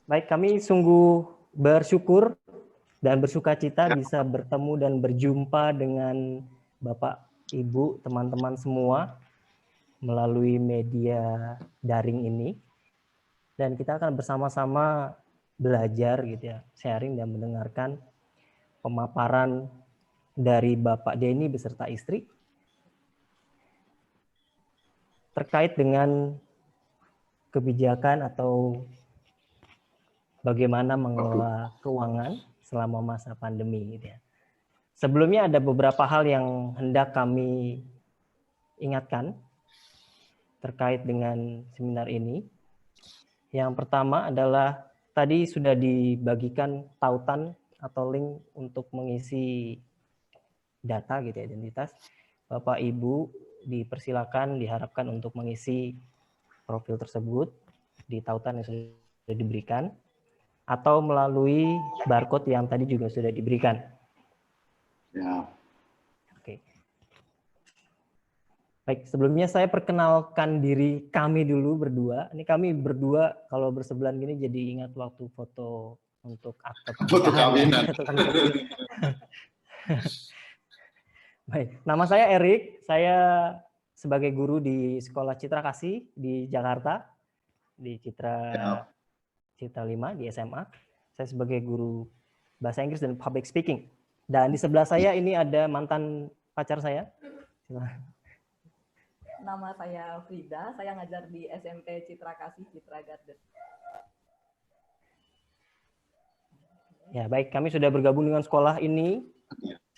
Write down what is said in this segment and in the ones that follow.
Baik, kami sungguh bersyukur dan bersukacita bisa bertemu dan berjumpa dengan Bapak, Ibu, teman-teman semua melalui media daring ini. Dan kita akan bersama-sama belajar gitu ya, sharing dan mendengarkan pemaparan dari Bapak Denny beserta istri terkait dengan kebijakan atau bagaimana mengelola keuangan selama masa pandemi gitu ya. Sebelumnya ada beberapa hal yang hendak kami ingatkan terkait dengan seminar ini. Yang pertama adalah tadi sudah dibagikan tautan atau link untuk mengisi data gitu ya, identitas. Bapak Ibu dipersilakan, diharapkan untuk mengisi profil tersebut di tautan yang sudah diberikan atau melalui barcode yang tadi juga sudah diberikan. Ya. Oke. Baik, sebelumnya saya perkenalkan diri kami dulu berdua. Ini kami berdua kalau bersebelahan gini jadi ingat waktu foto untuk akte Foto pernikahan. kawinan. Baik, nama saya Erik. Saya sebagai guru di Sekolah Citra Kasih di Jakarta, di Citra 5 di SMA. Saya sebagai guru bahasa Inggris dan public speaking. Dan di sebelah saya ini ada mantan pacar saya. Nama saya Frida, saya ngajar di SMP Citra Kasih, Citra Garden. Ya, baik, kami sudah bergabung dengan sekolah ini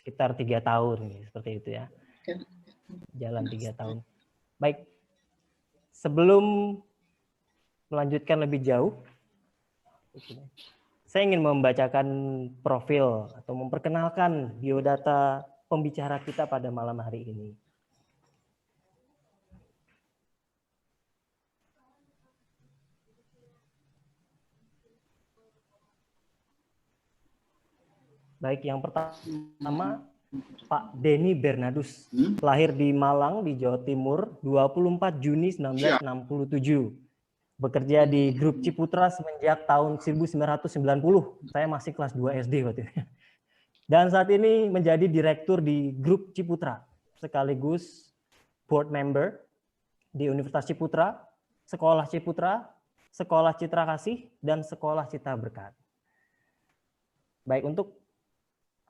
sekitar 3 tahun, seperti itu ya. Jalan 3 tahun. Baik, sebelum melanjutkan lebih jauh, saya ingin membacakan profil atau memperkenalkan biodata pembicara kita pada malam hari ini. Baik, yang pertama Pak Denny Bernardus, lahir di Malang di Jawa Timur 24 Juni 1967. Bekerja di Grup Ciputra semenjak tahun 1990. Saya masih kelas 2 SD waktu itu. Dan saat ini menjadi direktur di Grup Ciputra, sekaligus board member di Universitas Ciputra, Sekolah Ciputra, Sekolah Citra Kasih, dan Sekolah Cita Berkat. Baik, untuk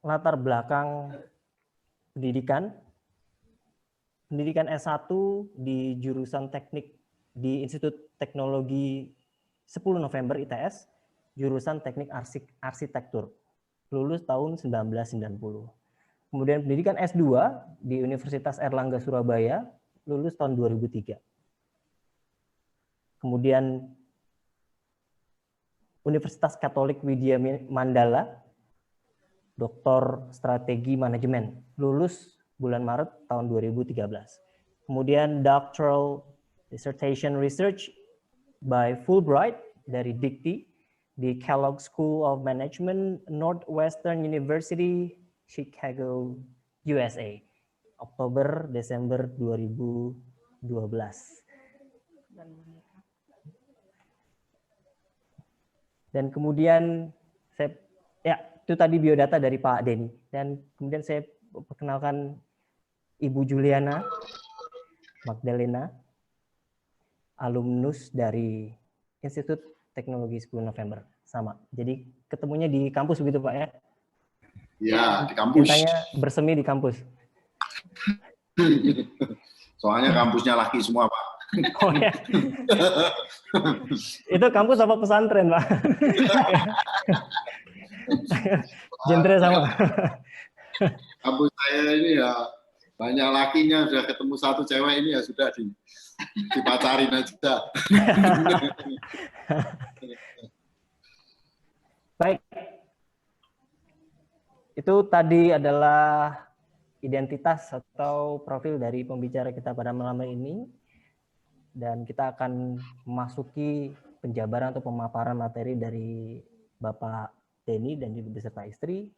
latar belakang pendidikan S1 di jurusan teknik di Institut Teknologi 10 November ITS, jurusan teknik arsitektur, lulus tahun 1990. Kemudian pendidikan S2 di Universitas Erlangga Surabaya, lulus tahun 2003. Kemudian Universitas Katolik Widya Mandala, Doktor Strategi Manajemen, lulus bulan Maret tahun 2013. Kemudian Doctoral Dissertation Research by Fulbright dari Dikti di Kellogg School of Management, Northwestern University, Chicago, USA, Oktober-Desember 2012. Dan kemudian saya itu tadi biodata dari Pak Denny. Dan kemudian saya perkenalkan Ibu Juliana Magdalena, alumnus dari Institut Teknologi 10 November. Sama. Jadi ketemunya di kampus begitu Pak ya? Ya, di kampus. Ceritanya bersemi di kampus. Soalnya kampusnya laki semua Pak. Oh ya. Itu kampus apa pesantren Pak? Genre sama. Kampus saya ini ya banyak lakinya, sudah ketemu satu cewek ini ya sudah dipacarin aja. Baik. Itu tadi adalah identitas atau profil dari pembicara kita pada malam ini. Dan kita akan memasuki penjabaran atau pemaparan materi dari Bapak Denny dan juga beserta istri.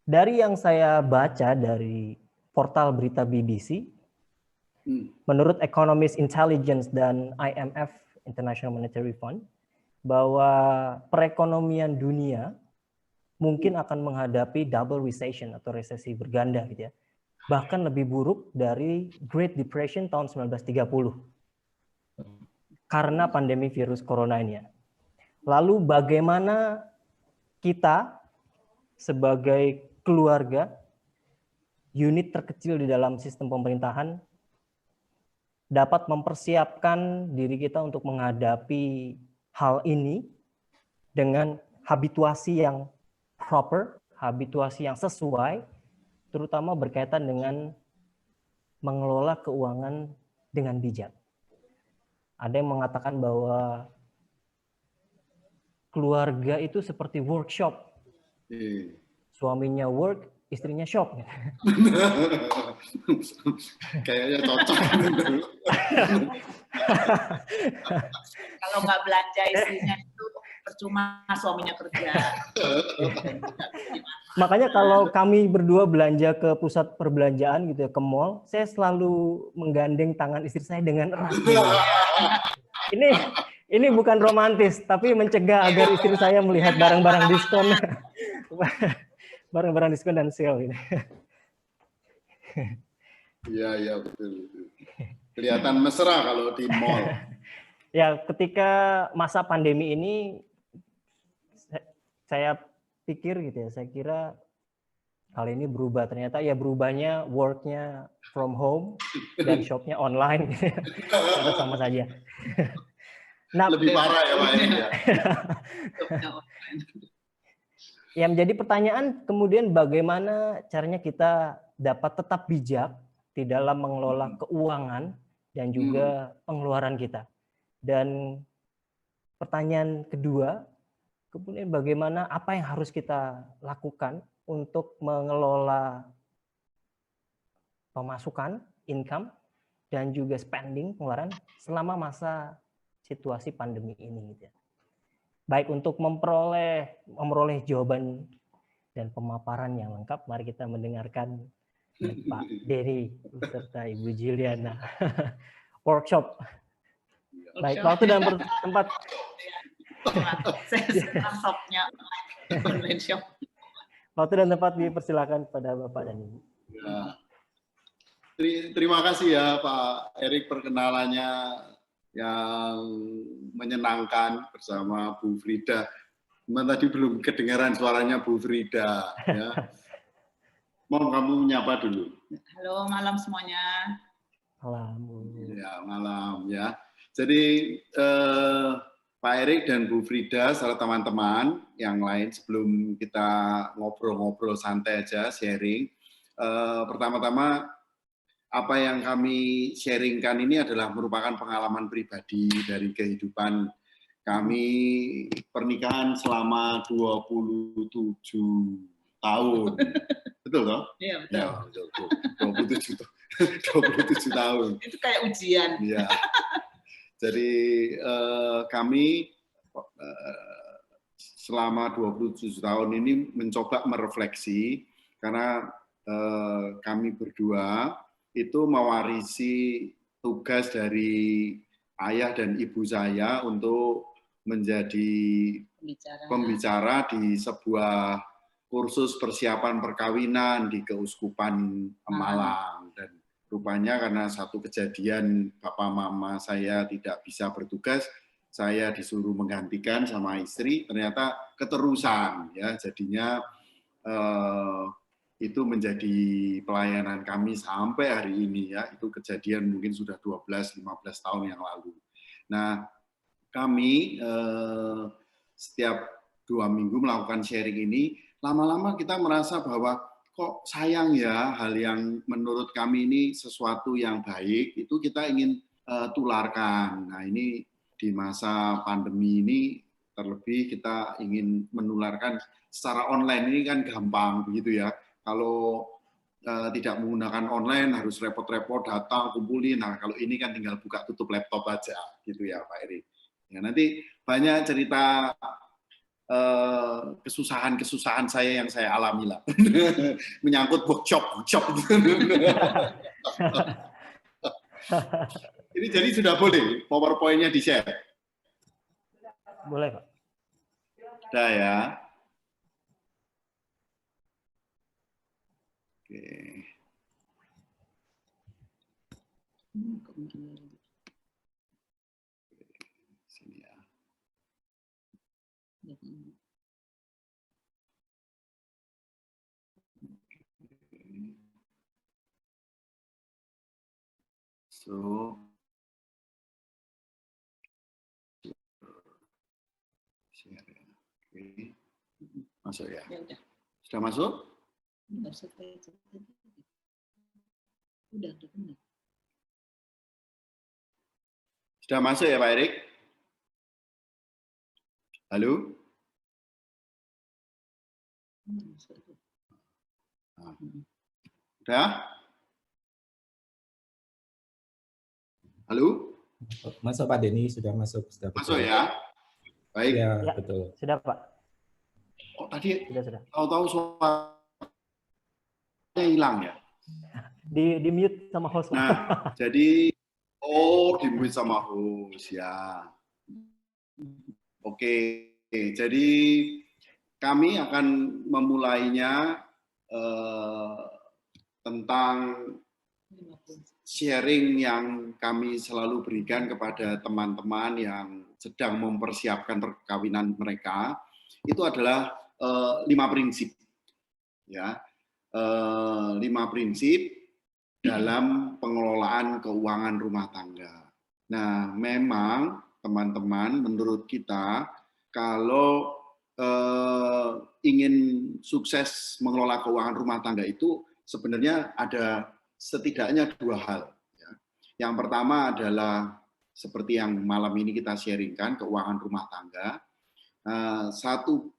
Dari yang saya baca dari portal berita BBC, Menurut Economist Intelligence dan IMF, International Monetary Fund, bahwa perekonomian dunia mungkin akan menghadapi double recession atau resesi berganda gitu ya. Bahkan lebih buruk dari Great Depression tahun 1930 karena pandemi virus corona ini ya. Lalu bagaimana kita sebagai keluarga, unit terkecil di dalam sistem pemerintahan, dapat mempersiapkan diri kita untuk menghadapi hal ini dengan habituasi yang proper, habituasi yang sesuai, terutama berkaitan dengan mengelola keuangan dengan bijak. Ada yang mengatakan bahwa keluarga itu seperti workshop. Suaminya work, istrinya shop. Kayaknya cocok. Kalau nggak belanja istrinya itu percuma suaminya kerja. Makanya kalau kami berdua belanja ke pusat perbelanjaan gitu ya, ke mall, saya selalu menggandeng tangan istri saya dengan erat. Ini bukan romantis, tapi mencegah agar istri saya melihat barang-barang diskon. Barang-barang diskon dan sale ini. Iya, betul. Kelihatan mesra kalau di mall. Ya, ketika masa pandemi ini saya pikir gitu ya, saya kira kali ini berubah, ternyata ya berubahnya work-nya from home dan shop-nya online gitu ya. Ternyata sama saja. Nah, lebih parah ya Pak ini ya. Yang menjadi pertanyaan kemudian bagaimana caranya kita dapat tetap bijak di dalam mengelola keuangan dan juga pengeluaran kita. Dan pertanyaan kedua, kemudian bagaimana apa yang harus kita lakukan untuk mengelola pemasukan, income, dan juga spending, pengeluaran selama masa situasi pandemi ini. Gitu ya. Baik, untuk memperoleh jawaban dan pemaparan yang lengkap, mari kita mendengarkan Pak Denny beserta Ibu Juliana. Workshop. Baik, waktu dan tempat. Saya senang shopnya online shop. Waktu dan tempat dipersilakan kepada Bapak dan Ibu. Ya. Terima kasih ya Pak Erik, perkenalannya yang menyenangkan bersama Bu Frida. Cuman tadi belum kedengaran suaranya Bu Frida. Ya. Mau kamu menyapa dulu. Halo, malam semuanya. Malam. Ya, malam ya. Jadi Pak Erik dan Bu Frida serta teman-teman yang lain, sebelum kita ngobrol-ngobrol santai aja, sharing. Pertama-tama, apa yang kami sharingkan ini adalah merupakan pengalaman pribadi dari kehidupan kami, pernikahan selama 27 tahun. Betul toh? Iya, betul. Ya, betul. 27 tahun. Itu kayak ujian. Ya. Jadi kami selama 27 tahun ini mencoba merefleksi, karena kami berdua itu mewarisi tugas dari ayah dan ibu saya untuk menjadi pembicara di sebuah kursus persiapan perkawinan di Keuskupan Malang. Dan rupanya karena satu kejadian bapak mama saya tidak bisa bertugas, saya disuruh menggantikan sama istri, ternyata keterusan ya, jadinya itu menjadi pelayanan kami sampai hari ini ya. Itu kejadian mungkin sudah 12-15 tahun yang lalu. Nah, kami setiap 2 minggu melakukan sharing ini, lama-lama kita merasa bahwa kok sayang ya, hal yang menurut kami ini sesuatu yang baik, itu kita ingin tularkan. Nah, ini di masa pandemi ini, terlebih kita ingin menularkan secara online ini kan gampang begitu ya. Kalau tidak menggunakan online harus repot-repot datang kumpulin. Nah, kalau ini kan tinggal buka tutup laptop aja gitu ya Pak Erik. Ya, nanti banyak cerita kesusahan saya yang saya alami lah. Menyangkut workshop. Ini jadi sudah boleh PowerPoint-nya di-share? Boleh, Pak. Sudah ya. Oke. Sini ya. So, share ya. Oke. Masuk ya. Ya udah. Sudah masuk? Udah. Sudah masuk ya Pak Erik? Halo? Nah. Sudah? Halo? Masuk Pak Denny, sudah masuk. Sudah masuk ya? Baik. Ya, Ya, betul. Sudah, Pak. Kok tadi Sudah. tahu-tahu suaranya hilang ya? Di mute sama host, Pak. Nah, jadi di-mute sama host ya. Oke, jadi kami akan memulainya tentang sharing yang kami selalu berikan kepada teman-teman yang sedang mempersiapkan perkawinan mereka. Itu adalah 5 prinsip, ya, 5 prinsip dalam pengelolaan keuangan rumah tangga. Nah, memang teman-teman, menurut kita kalau ingin sukses mengelola keuangan rumah tangga itu sebenarnya ada setidaknya 2 hal. Ya. Yang pertama adalah seperti yang malam ini kita sharingkan, keuangan rumah tangga. Satu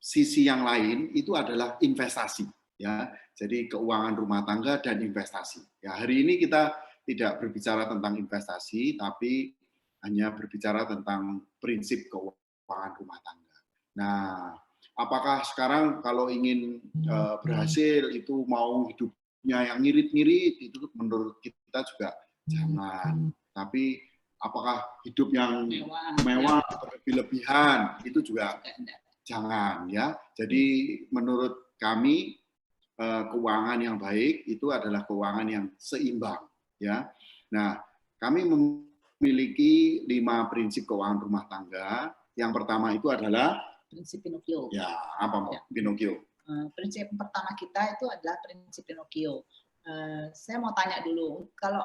sisi yang lain itu adalah investasi, ya. Jadi keuangan rumah tangga dan investasi. Ya, hari ini kita tidak berbicara tentang investasi, tapi hanya berbicara tentang prinsip keuangan rumah tangga. Nah, apakah sekarang kalau ingin berhasil itu mau hidupnya yang ngirit-ngirit, itu menurut kita juga jangan. Tapi apakah hidup yang mewah berlebih-lebihan, itu juga jangan, ya. Jadi menurut kami keuangan yang baik itu adalah keuangan yang seimbang, ya. Nah, kami memiliki 5 prinsip keuangan rumah tangga. Yang pertama itu adalah prinsip Pinocchio. Ya, apa Ya. Pinocchio? Prinsip pertama kita itu adalah prinsip Pinocchio. Saya mau tanya dulu, kalau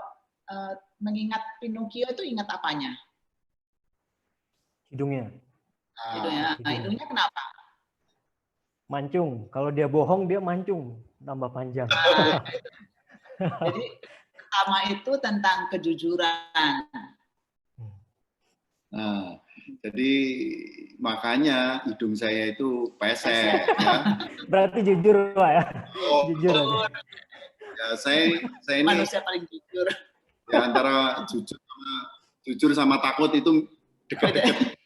mengingat Pinocchio itu ingat apanya? Hidungnya. Hidungnya kenapa? Mancung. Kalau dia bohong, dia mancung. Tambah panjang. Jadi pertama itu tentang kejujuran. Nah, jadi makanya hidung saya itu pesek. Ya. Berarti jujur, Pak, ya? Jujur aja. Ya, saya ini Manusia paling jujur. Ya, antara jujur sama takut itu dekat-dekat.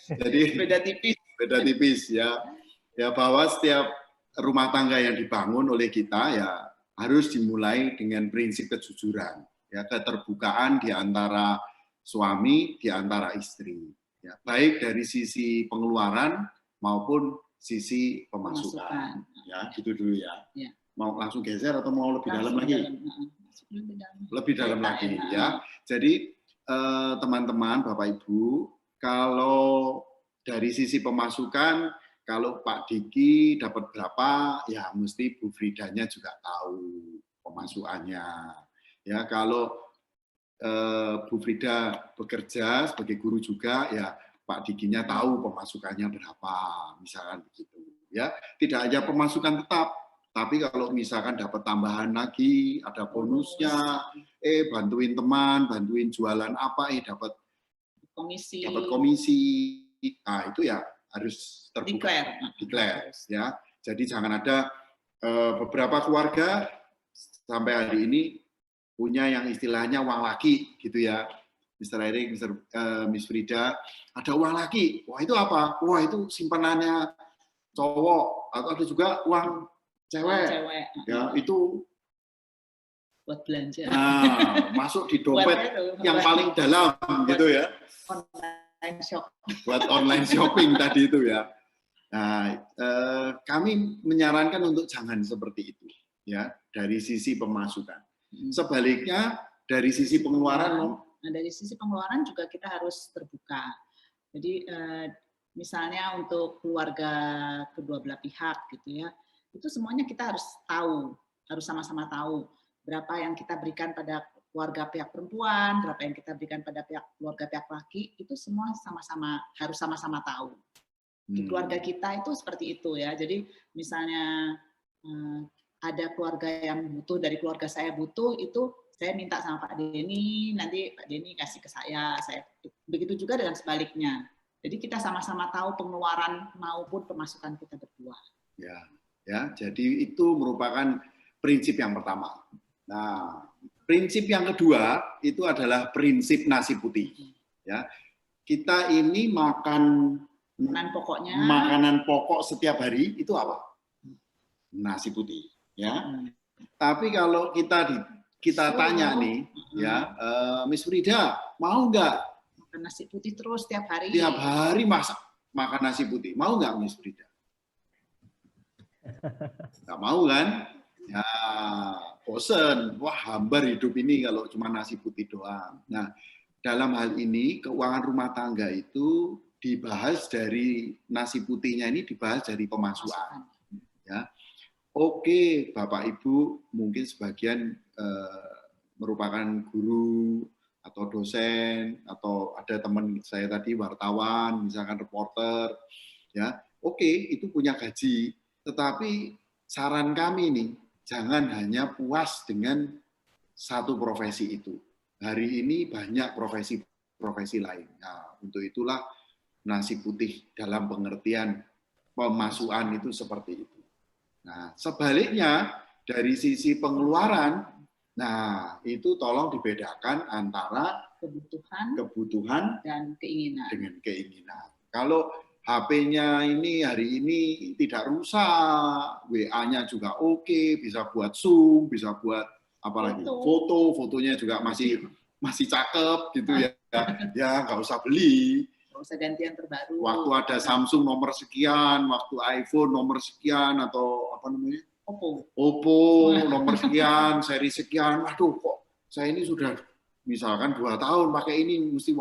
Jadi beda tipis ya. Ya, bahwa setiap rumah tangga yang dibangun oleh kita ya harus dimulai dengan prinsip kejujuran, ya, keterbukaan di antara suami, di antara istri, ya, baik dari sisi pengeluaran maupun sisi pemasukan. Ya, gitu dulu ya. Mau langsung geser atau mau lebih dalam lagi? Lebih dalam lagi, ya. Jadi teman-teman, Bapak Ibu, kalau dari sisi pemasukan, kalau Pak Diki dapat berapa, ya mesti Bu Fridanya juga tahu pemasukannya. Ya, kalau Bu Frida bekerja sebagai guru juga, ya Pak Dikinya tahu pemasukannya berapa, misalkan begitu. Ya, tidak hanya pemasukan tetap, tapi kalau misalkan dapat tambahan lagi, ada bonusnya, bantuin teman, bantuin jualan apa, dapat komisi, nah itu ya harus terbuka, declare, ya. Jadi jangan ada beberapa keluarga sampai hari ini punya yang istilahnya uang laki, gitu ya, Mr. Erik, Miss Frida, ada uang laki, wah itu apa? Wah itu simpanannya cowok, atau ada juga uang cewek, ya itu buat belanja. Nah, masuk di dompet Buat yang paling dalam gitu ya. Online shop. Buat online shopping tadi itu ya. Nah, kami menyarankan untuk jangan seperti itu ya dari sisi pemasukan. Sebaliknya dari sisi pengeluaran, nah, dari sisi pengeluaran juga kita harus terbuka. Jadi misalnya untuk keluarga kedua belah pihak gitu ya, itu semuanya kita harus tahu, harus sama-sama tahu berapa yang kita berikan pada keluarga pihak perempuan, berapa yang kita berikan pada keluarga pihak laki, itu semua sama-sama harus sama-sama tahu. Di keluarga kita itu seperti itu ya. Jadi misalnya ada keluarga yang butuh, dari keluarga saya butuh, itu saya minta sama Pak Denny, nanti Pak Denny kasih ke saya. Begitu juga dengan sebaliknya. Jadi kita sama-sama tahu pengeluaran maupun pemasukan kita berdua. Ya, jadi itu merupakan prinsip yang pertama. Nah, prinsip yang kedua itu adalah prinsip nasi putih. Ya, kita ini makan makanan pokok setiap hari itu apa? Nasi putih. Ya, tapi kalau kita tanya nih, ya, Miss Frida mau nggak makan nasi putih terus setiap hari? Tiap hari makan nasi putih, mau nggak Miss Frida? Nggak mau kan? Ya, bosen. Wah, hambar hidup ini kalau cuma nasi putih doang. Nah, dalam hal ini keuangan rumah tangga itu dibahas dari nasi putihnya ini dibahas dari pemasukan. Ya, oke, Bapak Ibu mungkin sebagian merupakan guru atau dosen atau ada teman saya tadi wartawan, misalkan reporter, ya, oke, itu punya gaji. Tetapi saran kami nih, jangan hanya puas dengan satu profesi itu. Hari ini banyak profesi-profesi lain. Nah, untuk itulah nasi putih dalam pengertian pemasukan itu seperti itu. Nah, sebaliknya dari sisi pengeluaran, nah itu tolong dibedakan antara kebutuhan dan keinginan. Dengan keinginan. Kalau HP-nya ini hari ini tidak rusak, WA-nya juga oke, bisa buat Zoom, bisa buat apalagi fotonya juga masih cakep gitu ya. Ya nggak usah beli. Nggak usah ganti yang terbaru. Waktu ada Samsung nomor sekian, waktu iPhone nomor sekian atau apa namanya? Oppo nomor sekian, seri sekian. Waduh, kok saya ini sudah misalkan 2 tahun pakai ini mesti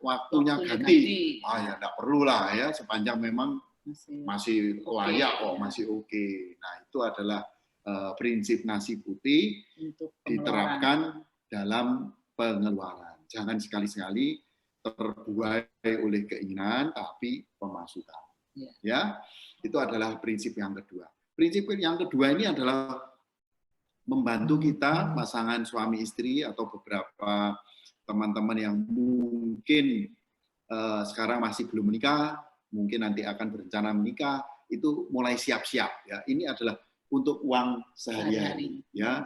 waktunya ganti. Ya enggak perlu lah ya, sepanjang memang masih layak kok, masih oke. Nah, itu adalah prinsip nasi putih diterapkan dalam pengeluaran. Jangan sekali-sekali terbuai oleh keinginan tapi pemasukan. Ya, itu adalah prinsip yang kedua. Prinsip yang kedua ini adalah membantu kita, pasangan suami istri atau beberapa teman-teman yang mungkin sekarang masih belum menikah, mungkin nanti akan berencana menikah, itu mulai siap-siap. Ya, ini adalah untuk uang sehari-hari, ya,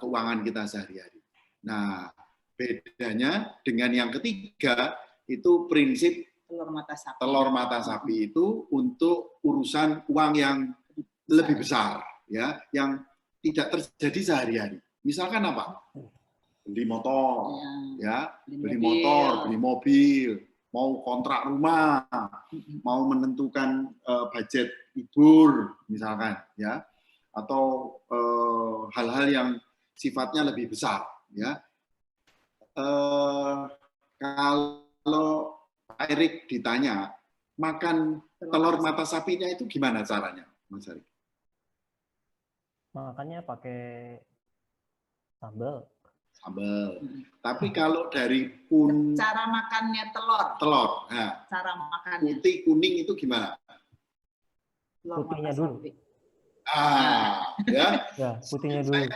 keuangan kita sehari-hari. Nah, bedanya dengan yang ketiga itu prinsip telur mata sapi itu untuk urusan uang yang lebih besar, ya, yang tidak terjadi sehari-hari. Misalkan apa? Beli motor, ya, beli mobil, mau kontrak rumah, mau menentukan budget libur, misalkan, ya, atau hal-hal yang sifatnya lebih besar, ya. Kalau Pak Erik ditanya, makan telur mata sapinya itu gimana caranya, Mas Erik? Makannya pakai sambal. Tapi kalau dari cara makannya telur. Nah, cara makannya putih kuning itu gimana? Putihnya dulu. Ya. Ya, putihnya dulu. Saya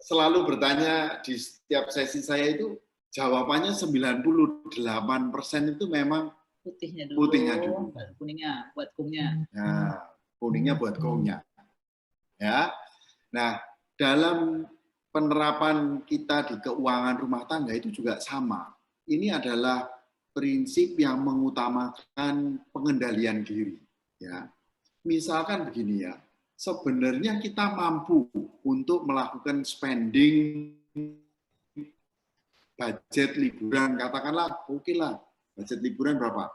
selalu bertanya di setiap sesi saya itu jawabannya 98% itu memang putihnya dulu. Kuningnya buat gongnya. Nah, kuningnya buat gongnya. Ya. Nah, dalam penerapan kita di keuangan rumah tangga itu juga sama. Ini adalah prinsip yang mengutamakan pengendalian diri. Ya, misalkan begini ya, sebenarnya kita mampu untuk melakukan spending budget liburan, katakanlah oke lah, budget liburan berapa?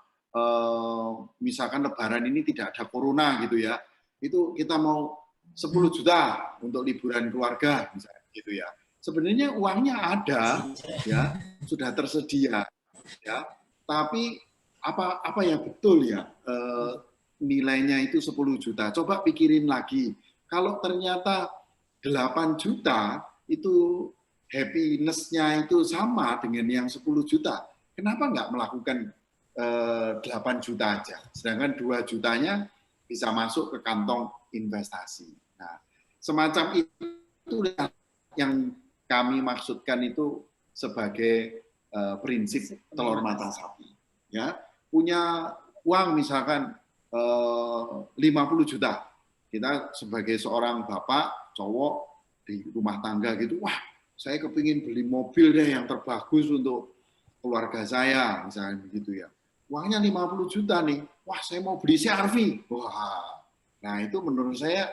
Misalkan Lebaran ini tidak ada corona gitu ya, itu kita mau 10 juta untuk liburan keluarga misalnya gitu ya. Sebenarnya uangnya ada ya, sudah tersedia ya, tapi apa yang betul ya nilainya itu 10 juta. Coba pikirin lagi, kalau ternyata 8 juta itu happiness-nya itu sama dengan yang 10 juta, kenapa nggak melakukan 8 juta aja, sedangkan 2 jutanya bisa masuk ke kantong investasi. Nah, semacam itu yang kami maksudkan itu sebagai prinsip telur mata sapi. Ya, punya uang misalkan 50 juta, kita sebagai seorang bapak cowok di rumah tangga gitu, wah saya kepingin beli mobil deh yang terbagus untuk keluarga saya, misalnya begitu ya. Uangnya 50 juta nih, wah saya mau beli CR-V. Wah, nah itu menurut saya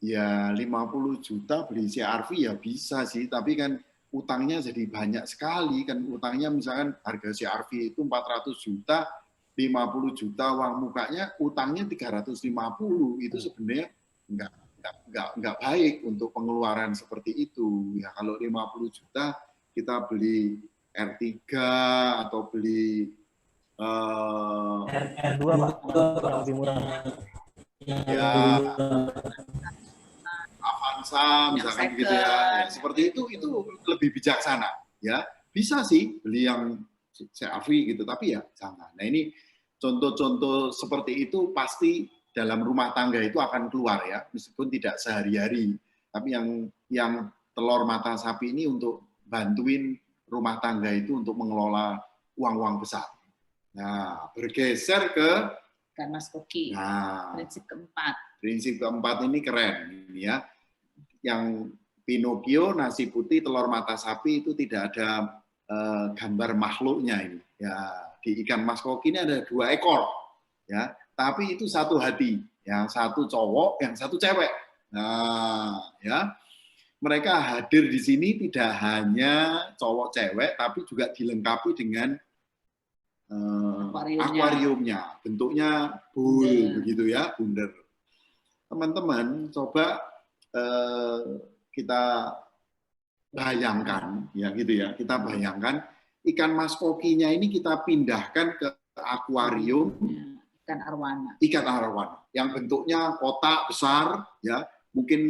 ya 50 juta beli CR-V ya bisa sih, tapi kan utangnya jadi banyak sekali, kan utangnya misalkan harga CR-V itu 400 juta, 50 juta uang mukanya, utangnya 350, itu sebenarnya nggak baik untuk pengeluaran seperti itu. Ya kalau 50 juta kita beli R3 atau beli R2 Pak, yang lebih murah. Ya, Avanza misalkan gitu ya. Seperti itu lebih bijaksana ya. Bisa sih beli yang CR-V gitu, tapi ya jangan. Nah ini contoh-contoh seperti itu pasti dalam rumah tangga itu akan keluar ya, meskipun tidak sehari-hari. Tapi yang telur mata sapi ini untuk bantuin rumah tangga itu untuk mengelola uang-uang besar. Nah, bergeser ke Ikan mas koki. Nah, Prinsip keempat. Prinsip keempat ini keren ini ya. Yang Pinocchio, nasi putih, telur mata sapi itu tidak ada gambar makhluknya ini. Ya, di ikan mas koki ini ada 2 ekor. Ya, tapi itu satu hati. Yang satu cowok, yang satu cewek. Nah, ya. Mereka hadir di sini tidak hanya cowok cewek, tapi juga dilengkapi dengan akuariumnya, bentuknya bull begitu ya, bundar. Teman-teman coba kita bayangkan ya gitu ya, kita bayangkan ikan mas kokinya ini kita pindahkan ke akuarium ikan arwana. Ikan arwana yang bentuknya kotak besar ya, mungkin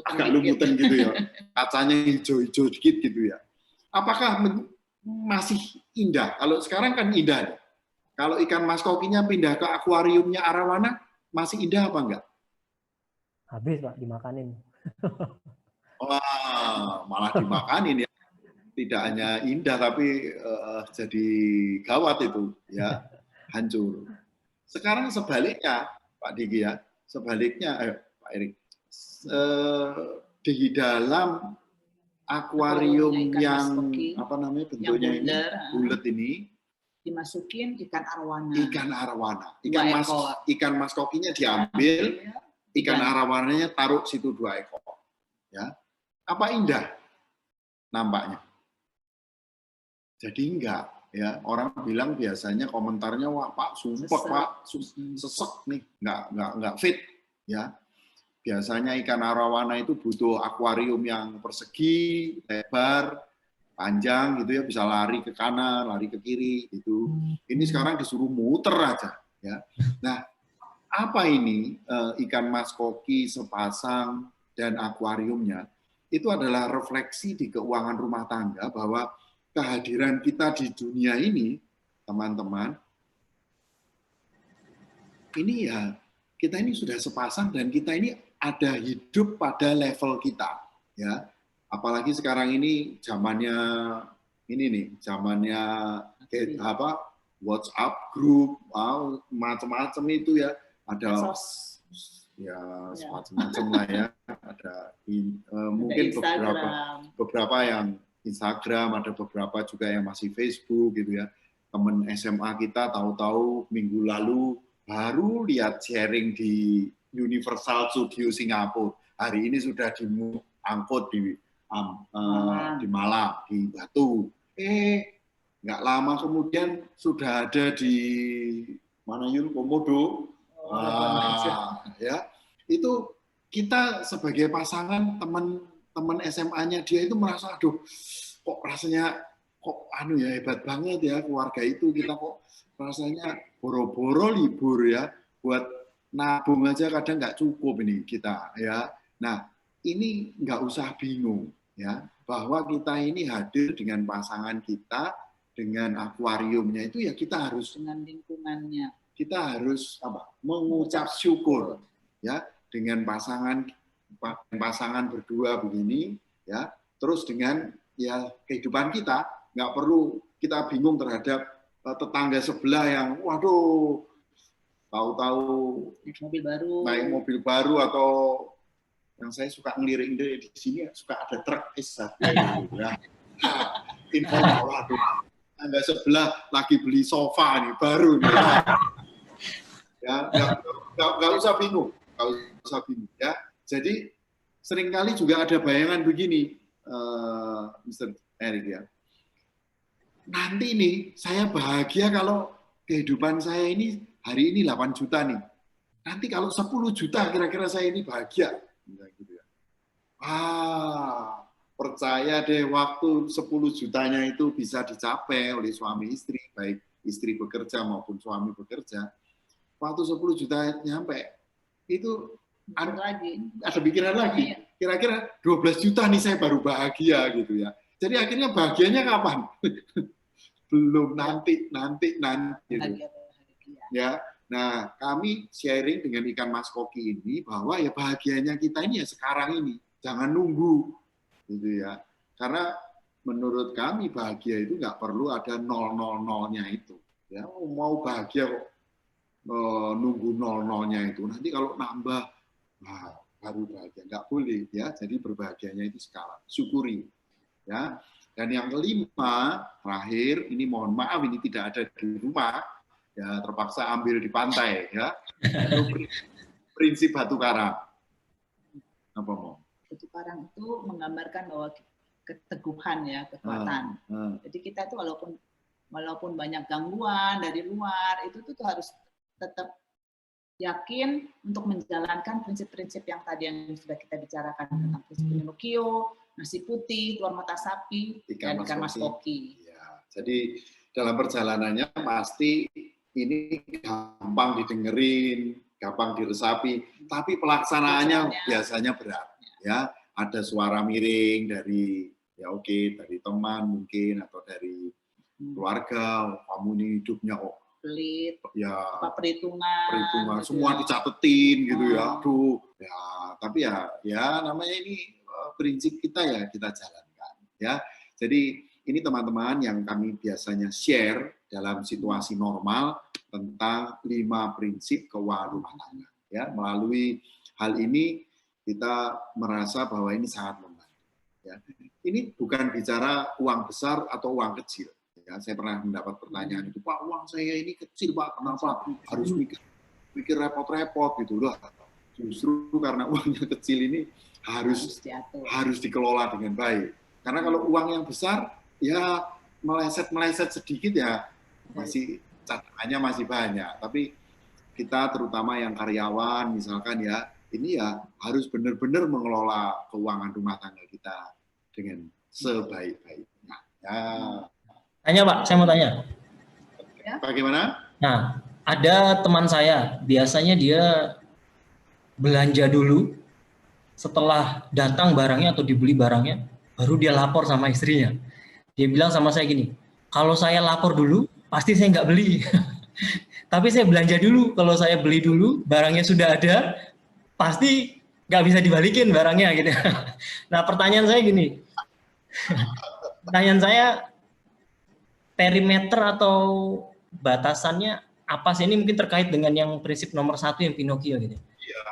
agak lumutan gitu ya, kacanya hijau-hijau dikit gitu ya. Apakah masih indah? Kalau sekarang kan indah. Kalau ikan mas kokinya pindah ke akuariumnya arwana, masih indah apa enggak? Habis Pak, dimakanin. Wah, malah dimakanin ya. Tidak hanya indah tapi jadi gawat itu ya, hancur. Sekarang sebaliknya Pak Diki ya, sebaliknya Pak Erik, di dalam akuarium yang apa namanya bentuknya ini bulat ini dimasukin ikan arwana. Ikan mas kokinya diambil, ikan arwananya taruh situ 2 ekor. Ya, apa indah nampaknya? Jadi enggak ya, orang bilang biasanya komentarnya wah Pak sumpek Pak, sesek nih, enggak fit ya. Biasanya ikan arawana itu butuh akuarium yang persegi, lebar, panjang gitu ya, bisa lari ke kanan, lari ke kiri gitu. Ini sekarang disuruh muter aja ya. Nah, apa ini ikan mas koki sepasang dan akuariumnya? Itu adalah refleksi di keuangan rumah tangga bahwa kehadiran kita di dunia ini, teman-teman, ini ya kita ini sudah sepasang dan kita ini ada hidup pada level kita, ya. Apalagi sekarang ini zamannya ini nih, zamannya WhatsApp grup, macam-macam itu ya, ada ya semacam lah ya, ada mungkin beberapa yang Instagram, ada beberapa juga yang masih Facebook gitu ya. Temen SMA kita tahu-tahu minggu lalu baru lihat sharing di Universal Studio Singapura. Hari ini sudah diangkut di Malang, di Batu. Nggak lama kemudian sudah ada di mana Yun, Komodo. Ya, itu kita sebagai pasangan teman SMA-nya dia itu merasa, aduh, kok rasanya kok hebat banget ya keluarga itu, kita kok rasanya boro-boro libur ya, buat nabung aja kadang nggak cukup ini kita ya. Nah, ini nggak usah bingung ya, bahwa kita ini hadir dengan pasangan kita, dengan akuariumnya itu ya kita harus dengan lingkungannya. Kita harus mengucap syukur ya dengan pasangan berdua begini ya. Terus dengan ya kehidupan kita, nggak perlu kita bingung terhadap tetangga sebelah yang waduh tahu-tahu naik mobil baru atau yang saya suka ngelirik di sini suka ada truk gitu ya. Info waduh tetangga sebelah lagi beli sofa nih baru nih. Ya, nggak usah bingung, ya. Jadi seringkali juga ada bayangan begini, Mr. Eric ya. Nanti nih saya bahagia kalau kehidupan saya ini hari ini 8 juta nih. Nanti kalau 10 juta kira-kira saya ini bahagia. Gitu ya. Percaya deh waktu 10 jutanya itu bisa dicapai oleh suami istri, baik istri bekerja maupun suami bekerja. Waktu 10 juta nyampe, itu ada pikiran lagi. Kira-kira 12 juta nih saya baru bahagia gitu ya. Jadi akhirnya bahagianya kapan? Belum, nanti. Gitu. Ya, nah kami sharing dengan ikan mas koki ini bahwa ya bahagianya kita ini ya sekarang ini, jangan nunggu, gitu ya. Karena menurut kami bahagia itu nggak perlu ada 000-nya itu. Ya, mau bahagia kok nunggu 0-nya itu. Nanti kalau nambah, baru bahagia. Nggak boleh ya. Jadi berbahagianya itu sekarang. Syukuri. Ya. Dan yang kelima, terakhir, ini mohon maaf ini tidak ada di rumah, ya terpaksa ambil di pantai, ya. Itu prinsip batu karang. Apa mau? Batu karang itu menggambarkan bahwa keteguhan ya, kekuatan. Jadi kita itu walaupun banyak gangguan dari luar, itu tuh harus tetap yakin untuk menjalankan prinsip-prinsip yang tadi yang sudah kita bicarakan tentang prinsip Pinocchio, nasi putih, telur mata sapi, dan ikan mas koki. Ya, jadi dalam perjalanannya pasti ini gampang didengerin, gampang diresapi, tapi pelaksanaannya biasanya berat. Ya, ada suara miring dari dari teman mungkin atau dari keluarga, kamu ini hidupnya kok pelit, ya perhitungan gitu semua dicatetin gitu ya. Aduh, ya tapi ya namanya ini prinsip kita ya kita jalankan ya. Jadi ini teman-teman yang kami biasanya share dalam situasi normal tentang 5 prinsip keuangan rumah tangga ya. Melalui hal ini kita merasa bahwa ini sangat membantu ya. Ini bukan bicara uang besar atau uang kecil. Ya, saya pernah mendapat pertanyaan itu, Pak, uang saya ini kecil, Pak, kenapa harus mikir repot-repot gitu loh? Justru karena uangnya kecil ini harus dikelola dengan baik. Karena kalau uang yang besar, ya meleset sedikit ya masih catatannya masih banyak. Tapi kita terutama yang karyawan, misalkan ya, ini ya harus benar-benar mengelola keuangan rumah tangga kita dengan sebaik-baiknya. Ya. Tanya Pak, saya mau tanya. Bagaimana? Nah, ada teman saya, biasanya dia belanja dulu, setelah datang barangnya atau dibeli barangnya, baru dia lapor sama istrinya. Dia bilang sama saya gini, kalau saya lapor dulu, pasti saya nggak beli. Tapi saya belanja dulu, kalau saya beli dulu, barangnya sudah ada, pasti nggak bisa dibalikin barangnya gitu. Nah, pertanyaan saya gini, perimeter atau batasannya apa sih? Ini mungkin terkait dengan yang prinsip nomor 1 yang Pinocchio gitu. Iya.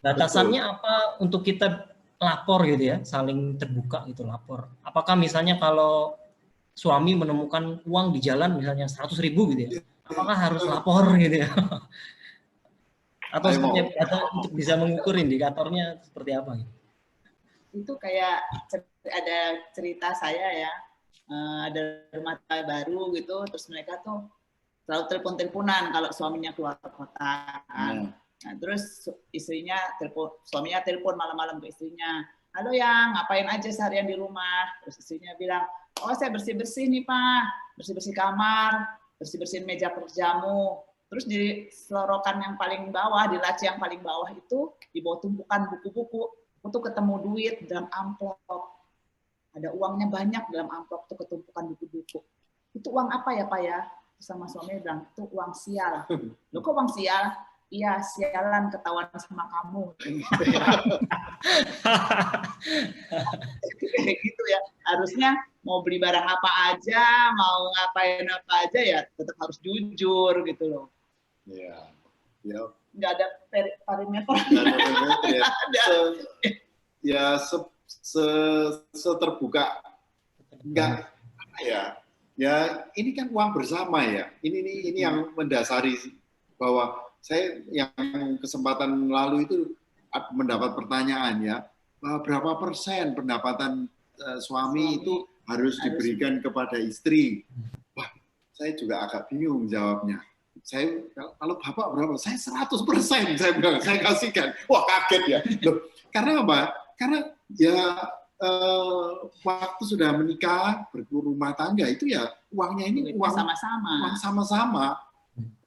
Batasannya betul. Apa untuk kita lapor gitu ya, saling terbuka gitu lapor. Apakah misalnya kalau suami menemukan uang di jalan misalnya 100.000 gitu ya, apakah harus lapor gitu ya? Atau Ayo, seperti mau. atau untuk bisa mengukur indikatornya seperti apa gitu? Itu kayak ada cerita saya ya, ada rumah tangga baru gitu, terus mereka tuh selalu telepon-teleponan kalau suaminya keluar kota. Nah, terus suaminya telepon malam-malam ke istrinya, halo yang ngapain aja seharian di rumah? Terus istrinya bilang, oh saya bersih-bersih nih Pak, bersih-bersih kamar, bersih-bersihin meja kerjamu. Terus di selorokan yang paling bawah, di laci yang paling bawah itu, di bawah tumpukan buku-buku, aku tuh ketemu duit dalam amplop. Ada uangnya banyak dalam amplop tuh ketumpukan buku-buku. Itu uang apa ya Pak ya? Sama suaminya bilang, itu uang sial. Loh kok uang sial? Iya, sialan ketahuan sama kamu. Kayak gitu ya. Harusnya mau beli barang apa aja, mau ngapain apa aja ya tetap harus jujur gitu loh. Iya. Ya. Nggak ada parameter. Ya seterbuka enggak ya. Ya ini kan uang bersama ya. Ini yang mendasari bahwa saya yang kesempatan lalu itu mendapat pertanyaan ya, berapa persen pendapatan suami itu harus diberikan kepada istri. Wah, saya juga agak bingung jawabnya. Saya kalau bapak berapa? Saya 100% saya bilang, saya kasihkan. Wah kaget ya. Loh, karena apa? Karena ya waktu sudah menikah, berumah tangga itu ya uangnya ini uang sama-sama. Uang sama-sama.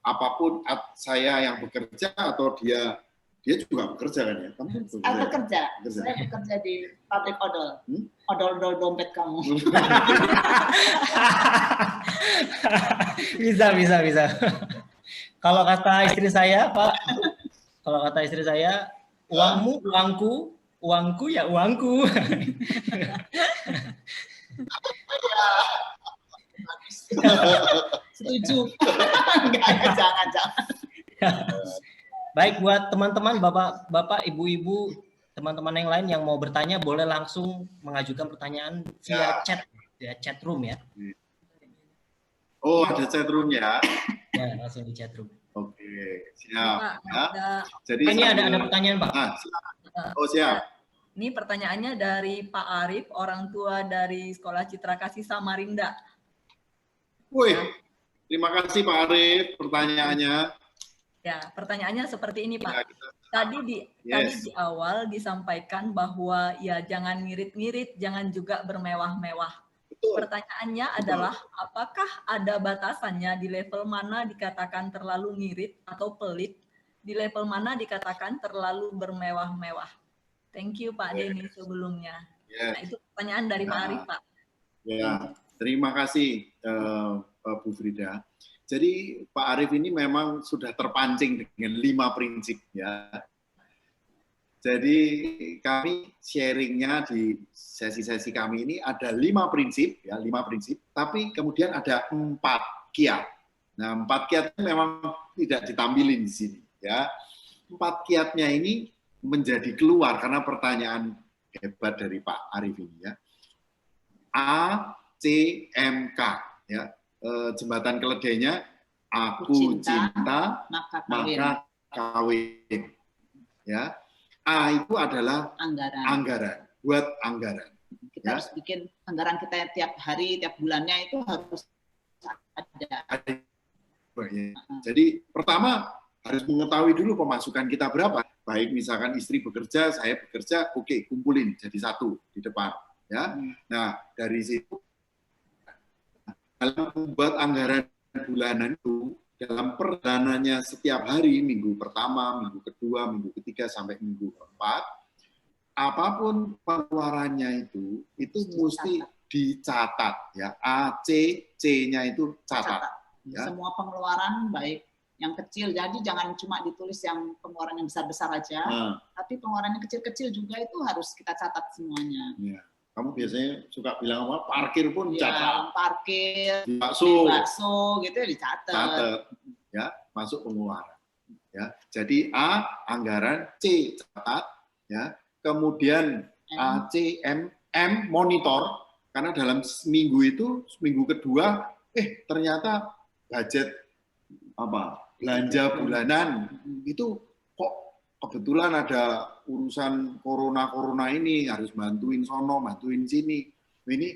Apapun saya yang bekerja atau dia juga bekerja kan ya? Kamu bekerja. Saya bekerja di pabrik odol. Odol dompet kamu. Bisa. Kalau kata istri saya, Pak, uangmu, uangku ya uangku. Setuju. Jangan. Baik, buat teman-teman, bapak, ibu-ibu, teman-teman yang lain yang mau bertanya, boleh langsung mengajukan pertanyaan via chat room ya. Oh, ada chat room ya? Ya, langsung di chat room. Oke, siap. Pak, Jadi ini ada pertanyaan, Pak. Oh, siap. Ini pertanyaannya dari Pak Arif, orang tua dari Sekolah Citra Kasih Samarinda. Wih, terima kasih Pak Arif pertanyaannya. Ya, pertanyaannya seperti ini Pak. Tadi di awal disampaikan bahwa ya jangan ngirit-ngirit, jangan juga bermewah-mewah. Pertanyaannya adalah apakah ada batasannya di level mana dikatakan terlalu ngirit atau pelit, di level mana dikatakan terlalu bermewah-mewah. Thank you Pak Denny sebelumnya. Nah, itu pertanyaan dari Pak Arif Pak. Ya, terima kasih Bu Frida. Jadi Pak Arif ini memang sudah terpancing dengan 5 prinsip ya. Jadi kami sharingnya di sesi-sesi kami ini ada 5 prinsip ya, 5 prinsip. Tapi kemudian ada 4 kiat. Nah 4 kiat memang tidak ditampilin di sini ya. 4 kiatnya ini menjadi keluar karena pertanyaan hebat dari Pak Arif ini ya. ACMK ya. Jembatan keledainya aku cinta maka kawin ya. A itu adalah anggaran buat anggaran. Kita harus bikin anggaran kita tiap hari, tiap bulannya itu harus ada. Jadi pertama harus mengetahui dulu pemasukan kita berapa. Baik misalkan istri bekerja, saya bekerja, oke, kumpulin jadi satu di depan ya. Nah, dari situ dalam membuat anggaran bulanan itu, dalam perjalanannya setiap hari, minggu pertama, minggu kedua, minggu ketiga, sampai minggu keempat, apapun pengeluarannya itu mesti dicatat. Ya. A, C, C-nya itu catat. Ya. Semua pengeluaran, baik yang kecil, jadi jangan cuma ditulis yang pengeluaran yang besar-besar aja, tapi pengeluaran yang kecil-kecil juga itu harus kita catat semuanya. Ya. Kamu biasanya suka bilang apa? Parkir pun catat. Parkir, bakso gitu ya dicatat. Catat, ya, masuk pengeluaran. Ya, jadi A anggaran, C catat, ya. Kemudian A, C, M monitor karena dalam seminggu itu, seminggu kedua, ternyata budget belanja bulanan itu kebetulan ada urusan corona ini, harus bantuin sono, bantuin sini. Ini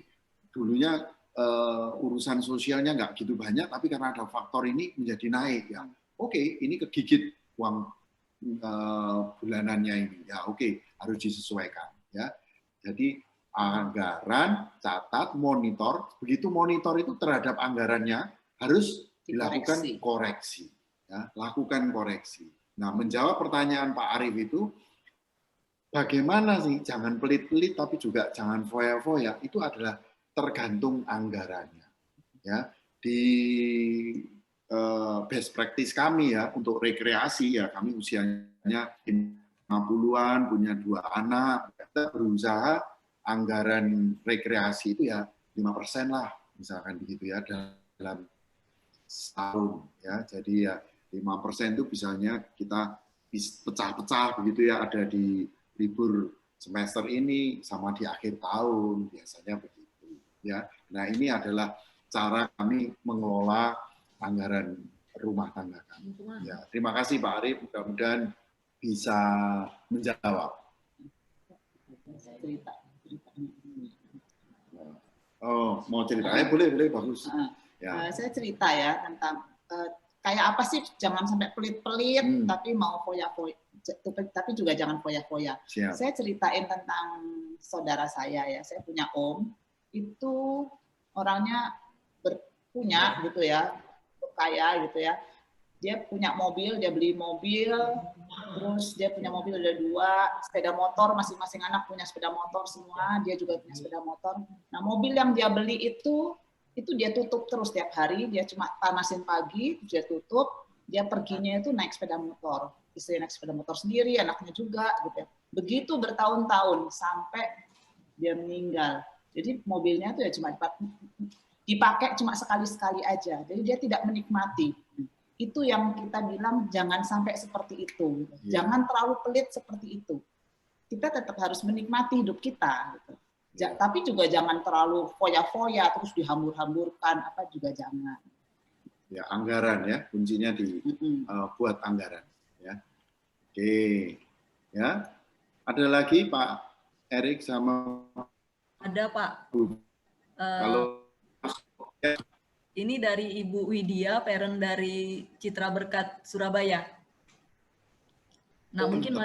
dulunya urusan sosialnya nggak gitu banyak, tapi karena ada faktor ini menjadi naik ya. Oke, ini kegigit uang bulanannya ini. Ya oke, harus disesuaikan ya. Jadi anggaran, catat, monitor. Begitu monitor itu terhadap anggarannya harus dilakukan koreksi. Ya, lakukan koreksi. Nah, menjawab pertanyaan Pak Arief itu, bagaimana sih? Jangan pelit-pelit, tapi juga jangan foya-foya. Itu adalah tergantung anggarannya. Ya, di best practice kami ya untuk rekreasi ya, kami usianya 50-an, punya 2 anak, kita berusaha anggaran rekreasi itu ya 5% lah, misalkan begitu ya dalam setahun ya. Jadi ya 5% itu misalnya kita pecah-pecah begitu ya, ada di libur semester ini sama di akhir tahun, biasanya begitu ya. Nah, ini adalah cara kami mengelola anggaran rumah tangga kami. Ya, terima kasih Pak Arief, mudah-mudahan bisa menjawab. Oh, mau cerita? Boleh, bagus. Ya. Saya cerita ya tentang kayak apa sih, jangan sampai pelit-pelit, tapi mau foya-foya, tapi juga jangan foya-foya. Saya ceritain tentang saudara saya ya, saya punya om, itu orangnya punya gitu ya, kaya gitu ya. Dia punya mobil, dia beli mobil, terus dia punya mobil ada 2, sepeda motor, masing-masing anak punya sepeda motor semua, dia juga punya sepeda motor. Nah, mobil yang dia beli itu dia tutup terus tiap hari, dia cuma panasin pagi, dia tutup, dia perginya itu naik sepeda motor. Istri naik sepeda motor sendiri, anaknya juga gitu ya. Begitu bertahun-tahun sampai dia meninggal. Jadi mobilnya itu ya cuma dipakai cuma sekali-sekali aja. Jadi dia tidak menikmati. Itu yang kita bilang jangan sampai seperti itu. Jangan terlalu pelit seperti itu. Kita tetap harus menikmati hidup kita gitu. Tapi juga jangan terlalu foya-foya terus dihambur-hamburkan, apa juga jangan. Ya, anggaran ya, kuncinya buat anggaran ya. Oke. Ya. Ada lagi Pak Erik sama ada Pak. Kalau ini dari Ibu Widya, parent dari Citra Berkat Surabaya. Nah, mungkin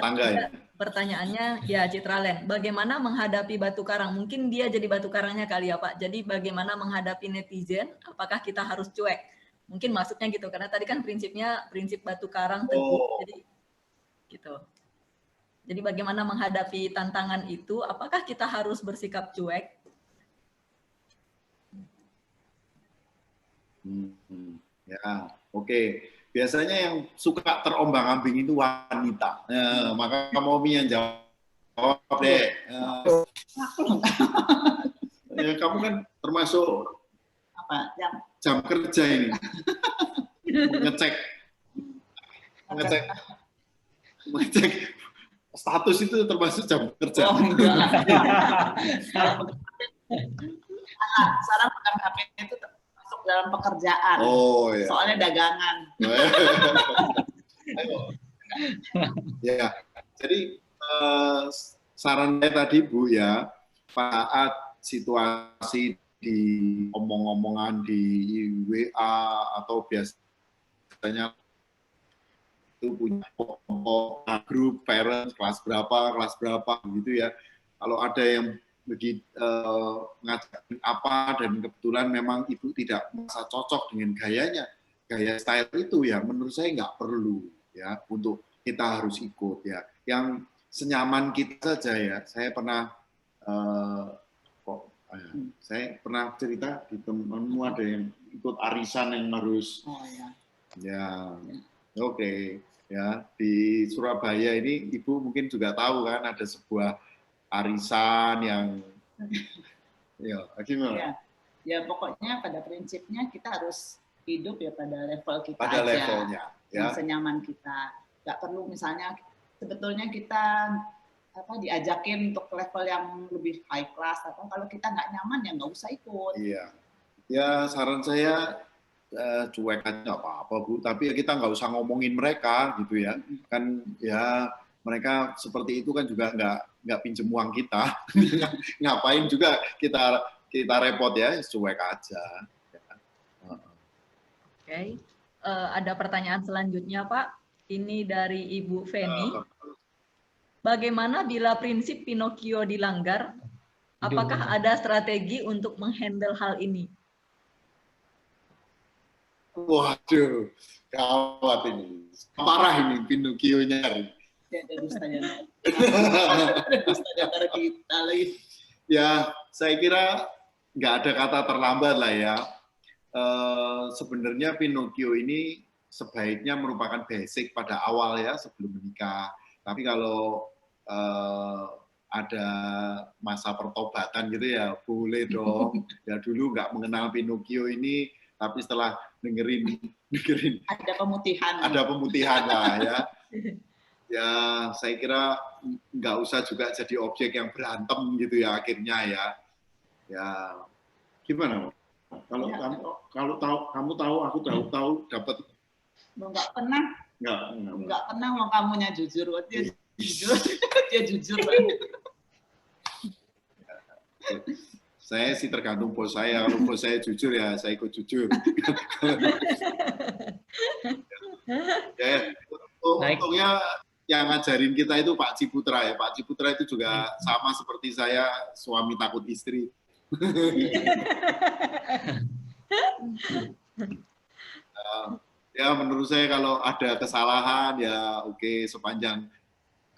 pertanyaannya ya Citralen, bagaimana menghadapi batu karang? Mungkin dia jadi batu karangnya kali ya Pak. Jadi bagaimana menghadapi netizen? Apakah kita harus cuek? Mungkin maksudnya gitu, karena tadi kan prinsipnya prinsip batu karang teguh. Jadi gitu. Jadi bagaimana menghadapi tantangan itu? Apakah kita harus bersikap cuek? Ya, oke. Biasanya yang suka terombang-ambing itu wanita. Maka Momi yang jawab deh. Ya, kamu kan termasuk apa? Jam kerja ini. Ngecek status itu termasuk jam kerja. Oh, enggak. Sekarang pegang HP itu masuk dalam pekerjaan. Oh, iya. Soalnya dagangan. Ya, jadi saran saya tadi Bu ya, saat situasi di omong-omongan di WA atau biasanya itu punya kelompok grup parents kelas berapa gitu ya. Kalau ada yang begitu ngajakin apa dan kebetulan memang ibu tidak merasa cocok dengan gaya style itu ya, menurut saya nggak perlu ya untuk kita harus ikut ya. Yang senyaman kita saja ya. Saya pernah saya pernah cerita di temanmu ada yang ikut arisan yang harus oke. Ya, di Surabaya ini Ibu mungkin juga tahu kan ada sebuah arisan yang gimana? Ya pokoknya pada prinsipnya kita harus hidup ya pada level kita pada aja. Levelnya, ya. Yang senyaman kita. Nggak perlu misalnya sebetulnya kita diajakin untuk level yang lebih high class atau kalau kita nggak nyaman ya nggak usah ikut. Iya. Ya saran saya cuek aja apa-apa Bu, tapi kita nggak usah ngomongin mereka gitu ya. Kan ya mereka seperti itu kan juga nggak pinjem uang kita, ngapain juga kita repot ya, cuek aja. Oke. Ada pertanyaan selanjutnya, Pak. Ini dari Ibu Feni. Bagaimana bila prinsip Pinocchio dilanggar? Apakah ada strategi untuk menghandle hal ini? Waduh, gawat ini. Parah ini Pinocchio-nya. Ya, saya kira nggak ada kata terlambat lah ya. Sebenarnya Pinocchio ini sebaiknya merupakan basic pada awal ya sebelum menikah. Tapi kalau ada masa pertobatan gitu ya boleh dong. Ya dulu nggak mengenal Pinocchio ini, tapi setelah dengerin ada pemutihan lah ya. Ya saya kira nggak usah juga jadi objek yang berantem gitu ya akhirnya ya. Ya gimana? Kalau ya. kamu tahu aku tahu dapat. Nggak pernah mau kamunya jujur, dia jujur, dia jujur banget. Saya sih tergantung bos saya. Kalau bos saya jujur ya saya ikut jujur. Ya, untungnya yang ngajarin kita itu Pak Ciputra ya. Pak Ciputra itu juga sama seperti saya, suami takut istri. Ya menurut saya kalau ada kesalahan ya oke, sepanjang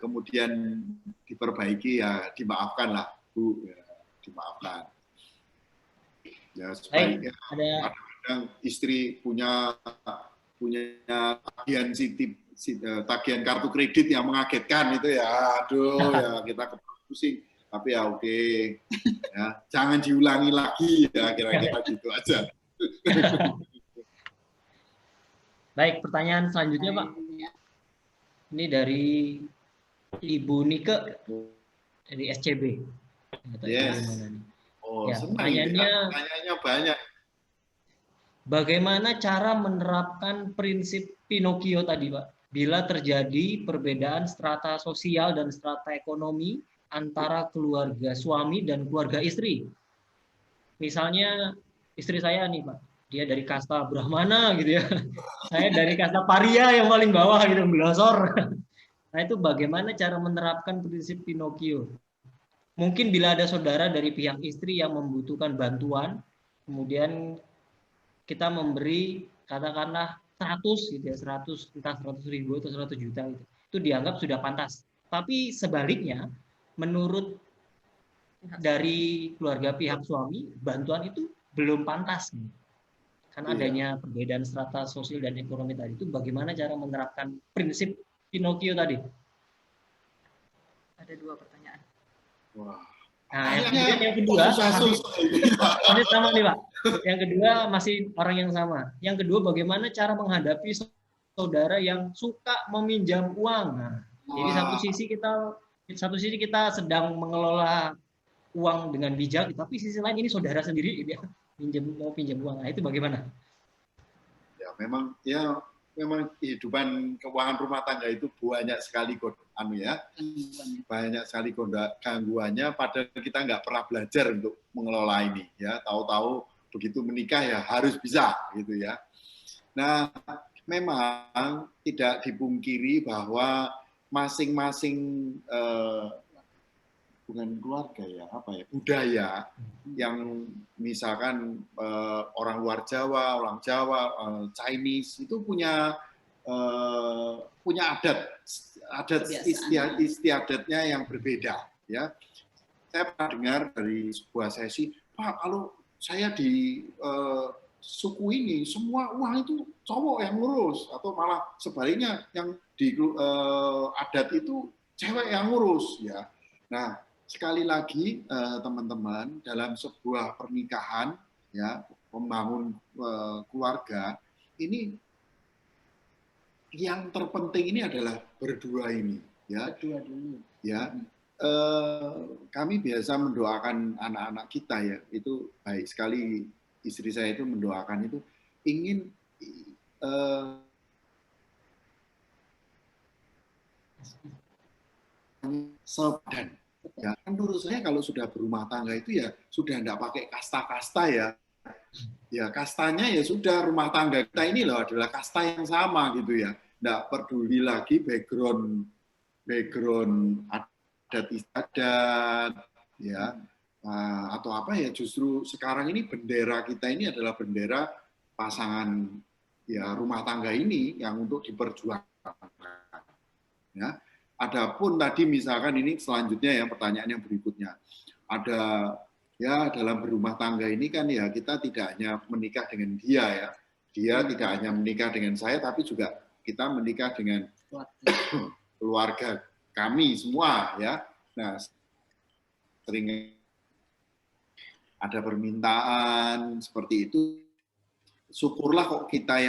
kemudian diperbaiki ya dimaafkan lah Bu, ya, dimaafkan. Ya sebaiknya kadang-kadang istri punya tagihan kartu kredit yang mengagetkan itu ya, aduh ya kita pusing. Tapi ya oke, ya jangan diulangi lagi ya kira-kira gitu aja. Baik, pertanyaan selanjutnya Pak. Ini dari Ibu Nike dari SCB. Yes. Oh, ya, pertanyaannya banyak. Bagaimana cara menerapkan prinsip Pinocchio tadi, Pak? Bila terjadi perbedaan strata sosial dan strata ekonomi antara keluarga suami dan keluarga istri. Misalnya istri saya nih, Pak, dia dari kasta Brahmana gitu ya. Saya dari kasta Paria yang paling bawah gitu, Glosor. Nah, itu bagaimana cara menerapkan prinsip Pinocchio? Mungkin bila ada saudara dari pihak istri yang membutuhkan bantuan, kemudian kita memberi katakanlah 100 gitu ya, 100 entah 100.000 atau 100 juta gitu. Itu dianggap sudah pantas. Tapi sebaliknya, menurut dari keluarga pihak suami, bantuan itu belum pantas. Karena adanya perbedaan strata sosial dan ekonomi tadi itu, bagaimana cara menerapkan prinsip Pinocchio tadi? Ada 2 pertanyaan. Wah. Nah, yang kedua, masih sama nih Pak. Yang kedua masih orang yang sama. Yang kedua, bagaimana cara menghadapi saudara yang suka meminjam uang. Nah, jadi satu sisi kita sedang mengelola uang dengan bijak, tapi sisi lain ini saudara sendiri dia mau pinjam uang. Nah, itu bagaimana? Ya memang kehidupan keuangan rumah tangga itu banyak sekali banyak sekali gangguannya, padahal kita nggak pernah belajar untuk mengelola ini ya, tahu-tahu begitu menikah ya harus bisa gitu ya. Nah memang tidak dipungkiri bahwa masing-masing bukan keluarga ya, budaya yang misalkan orang luar Jawa, orang Jawa, Chinese itu punya adat istiadatnya yang berbeda ya. Saya pernah dengar dari sebuah sesi, Pak, kalau saya di suku ini semua uang itu cowok yang ngurus, atau malah sebaliknya yang di adat itu cewek yang ngurus ya. Nah, sekali lagi teman-teman, dalam sebuah pernikahan ya, membangun keluarga ini yang terpenting ini adalah berdua ini ya. Berdua dulu. Ya. Kami biasa mendoakan anak-anak kita ya, itu baik sekali. Istri saya itu mendoakan itu ingin sepadan. Ya, menurut saya kalau sudah berumah tangga itu ya sudah enggak pakai kasta-kasta ya. Ya kastanya ya sudah, rumah tangga kita ini loh adalah kasta yang sama gitu ya. Enggak peduli lagi background adat istiadat ya, atau apa ya, justru sekarang ini bendera kita ini adalah bendera pasangan ya rumah tangga ini yang untuk diperjuangkan ya. Adapun tadi misalkan ini selanjutnya ya, pertanyaan yang berikutnya, ada ya dalam berumah tangga ini kan ya kita tidak hanya menikah dengan dia ya, dia tidak hanya menikah dengan saya, tapi juga kita menikah dengan keluarga kami semua ya. Nah, sering ada permintaan seperti itu, syukurlah kok kita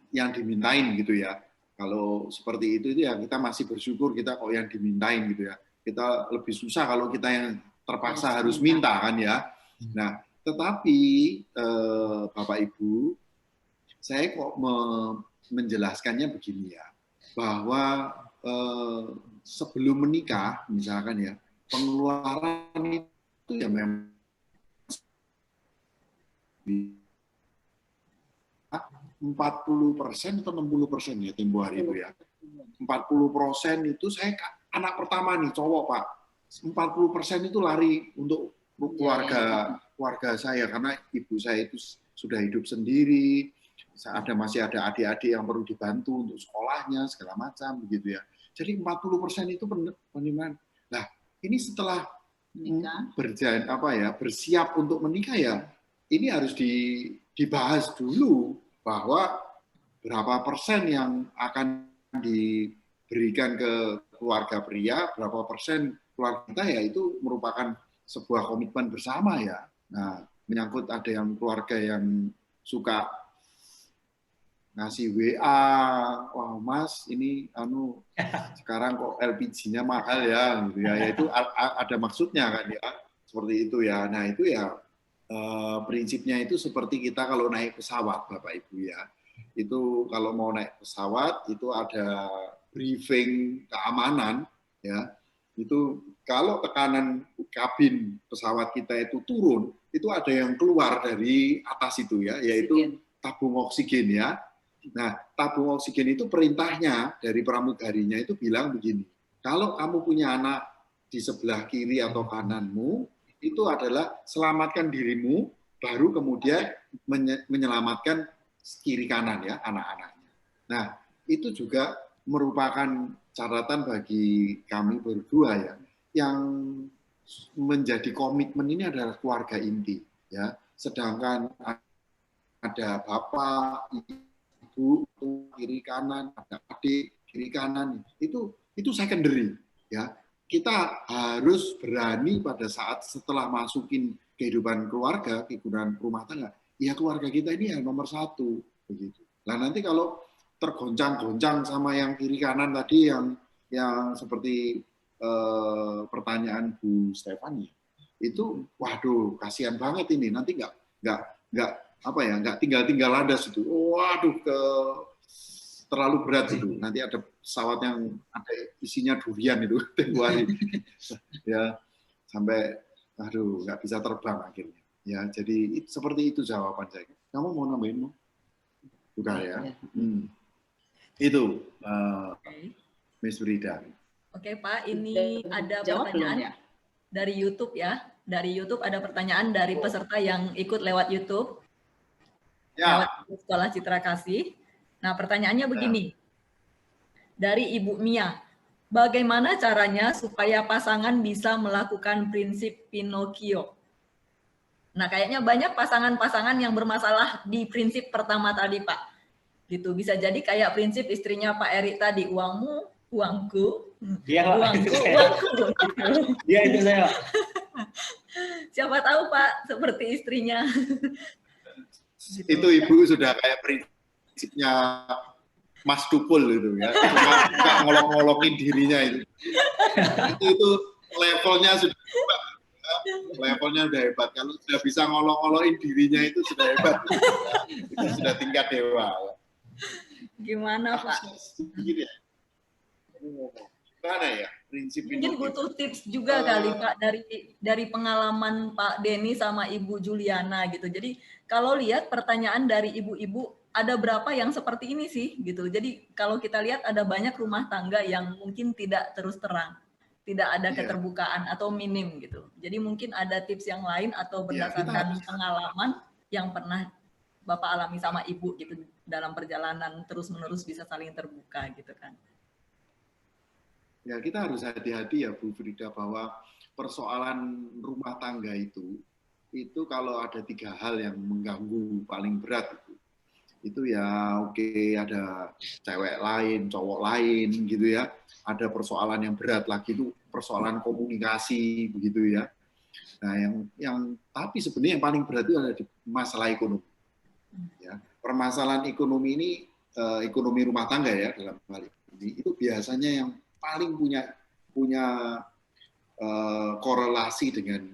yang dimintain gitu ya. Kalau seperti itu ya kita masih bersyukur kita kok yang dimintain gitu ya. Kita lebih susah kalau kita yang terpaksa harus minta kan ya. Nah, tetapi Bapak Ibu, saya kok menjelaskannya begini ya, bahwa sebelum menikah misalkan ya, pengeluaran itu ya memang 40% atau 60% ya tempo hari itu ya. 40% itu saya anak pertama nih, cowok Pak. 40% itu lari untuk keluarga saya, karena ibu saya itu sudah hidup sendiri, masih ada adik-adik yang perlu dibantu untuk sekolahnya segala macam begitu ya. Jadi 40% itu penerimaan. Nah, ini setelah bersiap untuk menikah ya, ini harus dibahas dulu bahwa berapa persen yang akan diberikan ke keluarga pria, berapa persen keluarga kita ya, itu merupakan sebuah komitmen bersama ya. Nah, menyangkut ada yang keluarga yang suka ngasih WA, wah Mas ini sekarang kok LPG-nya mahal ya, gitu ya. Itu ada maksudnya kan ya, seperti itu ya. Nah itu ya prinsipnya itu seperti kita kalau naik pesawat Bapak Ibu ya. Itu kalau mau naik pesawat itu ada briefing keamanan ya. Itu kalau tekanan kabin pesawat kita itu turun, itu ada yang keluar dari atas itu ya, yaitu tabung oksigen ya. Nah, tabung oksigen itu perintahnya dari pramugarinya itu bilang begini, kalau kamu punya anak di sebelah kiri atau kananmu, itu adalah selamatkan dirimu, baru kemudian menyelamatkan kiri kanan ya, anak-anaknya. Nah, itu juga merupakan catatan bagi kami berdua ya, yang menjadi komitmen ini adalah keluarga inti ya. Sedangkan ada bapak, ibu, kiri kanan, ada adik kiri kanan, itu secondary ya. Kita harus berani pada saat setelah masukin kehidupan keluarga, kehidupan rumah tangga, ya keluarga kita ini yang nomor satu begitu. Nah nanti kalau tergoncang-goncang sama yang kiri kanan tadi, yang seperti pertanyaan Bu Stefani, itu waduh kasihan banget ini, nanti nggak tinggal landas itu, waduh terlalu berat itu, nanti ada pesawat yang ada isinya durian itu tempo hari ya, sampai aduh nggak bisa terbang akhirnya ya. Jadi seperti itu jawaban saya. Kamu mau nambahin mau? Bukan ya. Itu Miss Frida. Oke Pak, ini ada pertanyaan dari YouTube ya. Dari YouTube ada pertanyaan dari peserta yang ikut lewat YouTube. Ya. Lewat Sekolah Citra Kasih. Nah, pertanyaannya begini. Dari Ibu Mia, bagaimana caranya supaya pasangan bisa melakukan prinsip Pinocchio? Nah, kayaknya banyak pasangan-pasangan yang bermasalah di prinsip pertama tadi, Pak. Gitu, bisa jadi kayak prinsip istrinya Pak Erik tadi, uangmu, uangku, uangku, uangku. Iya, itu saya. Siapa tahu, Pak, seperti istrinya. Itu Ibu sudah kayak prinsipnya Mas Dupul itu ya, suka ngolok-ngolokin dirinya itu levelnya sudah hebat. Kalau sudah bisa ngolok-ngolokin dirinya itu sudah hebat, itu sudah tingkat dewa. Gimana Pak? Gimana ya prinsip mungkin butuh tips juga kali Pak dari pengalaman Pak Denny sama Ibu Juliana gitu. Jadi kalau lihat pertanyaan dari ibu-ibu, ada berapa yang seperti ini sih gitu. Jadi kalau kita lihat ada banyak rumah tangga yang mungkin tidak terus terang, tidak ada keterbukaan atau minim gitu. Jadi mungkin ada tips yang lain atau berdasarkan pengalaman yang pernah Bapak alami sama Ibu gitu dalam perjalanan terus-menerus bisa saling terbuka gitu kan. Ya, kita harus hati-hati ya Bu Frida, bahwa persoalan rumah tangga itu kalau ada 3 hal yang mengganggu paling berat itu ya ada cewek lain, cowok lain gitu ya, ada persoalan yang berat lagi itu persoalan komunikasi begitu ya. Nah, yang tapi sebenarnya yang paling berat itu ada di masalah ekonomi. Ya, permasalahan ekonomi ini, ekonomi rumah tangga ya dalam hal ini, itu biasanya yang paling punya korelasi dengan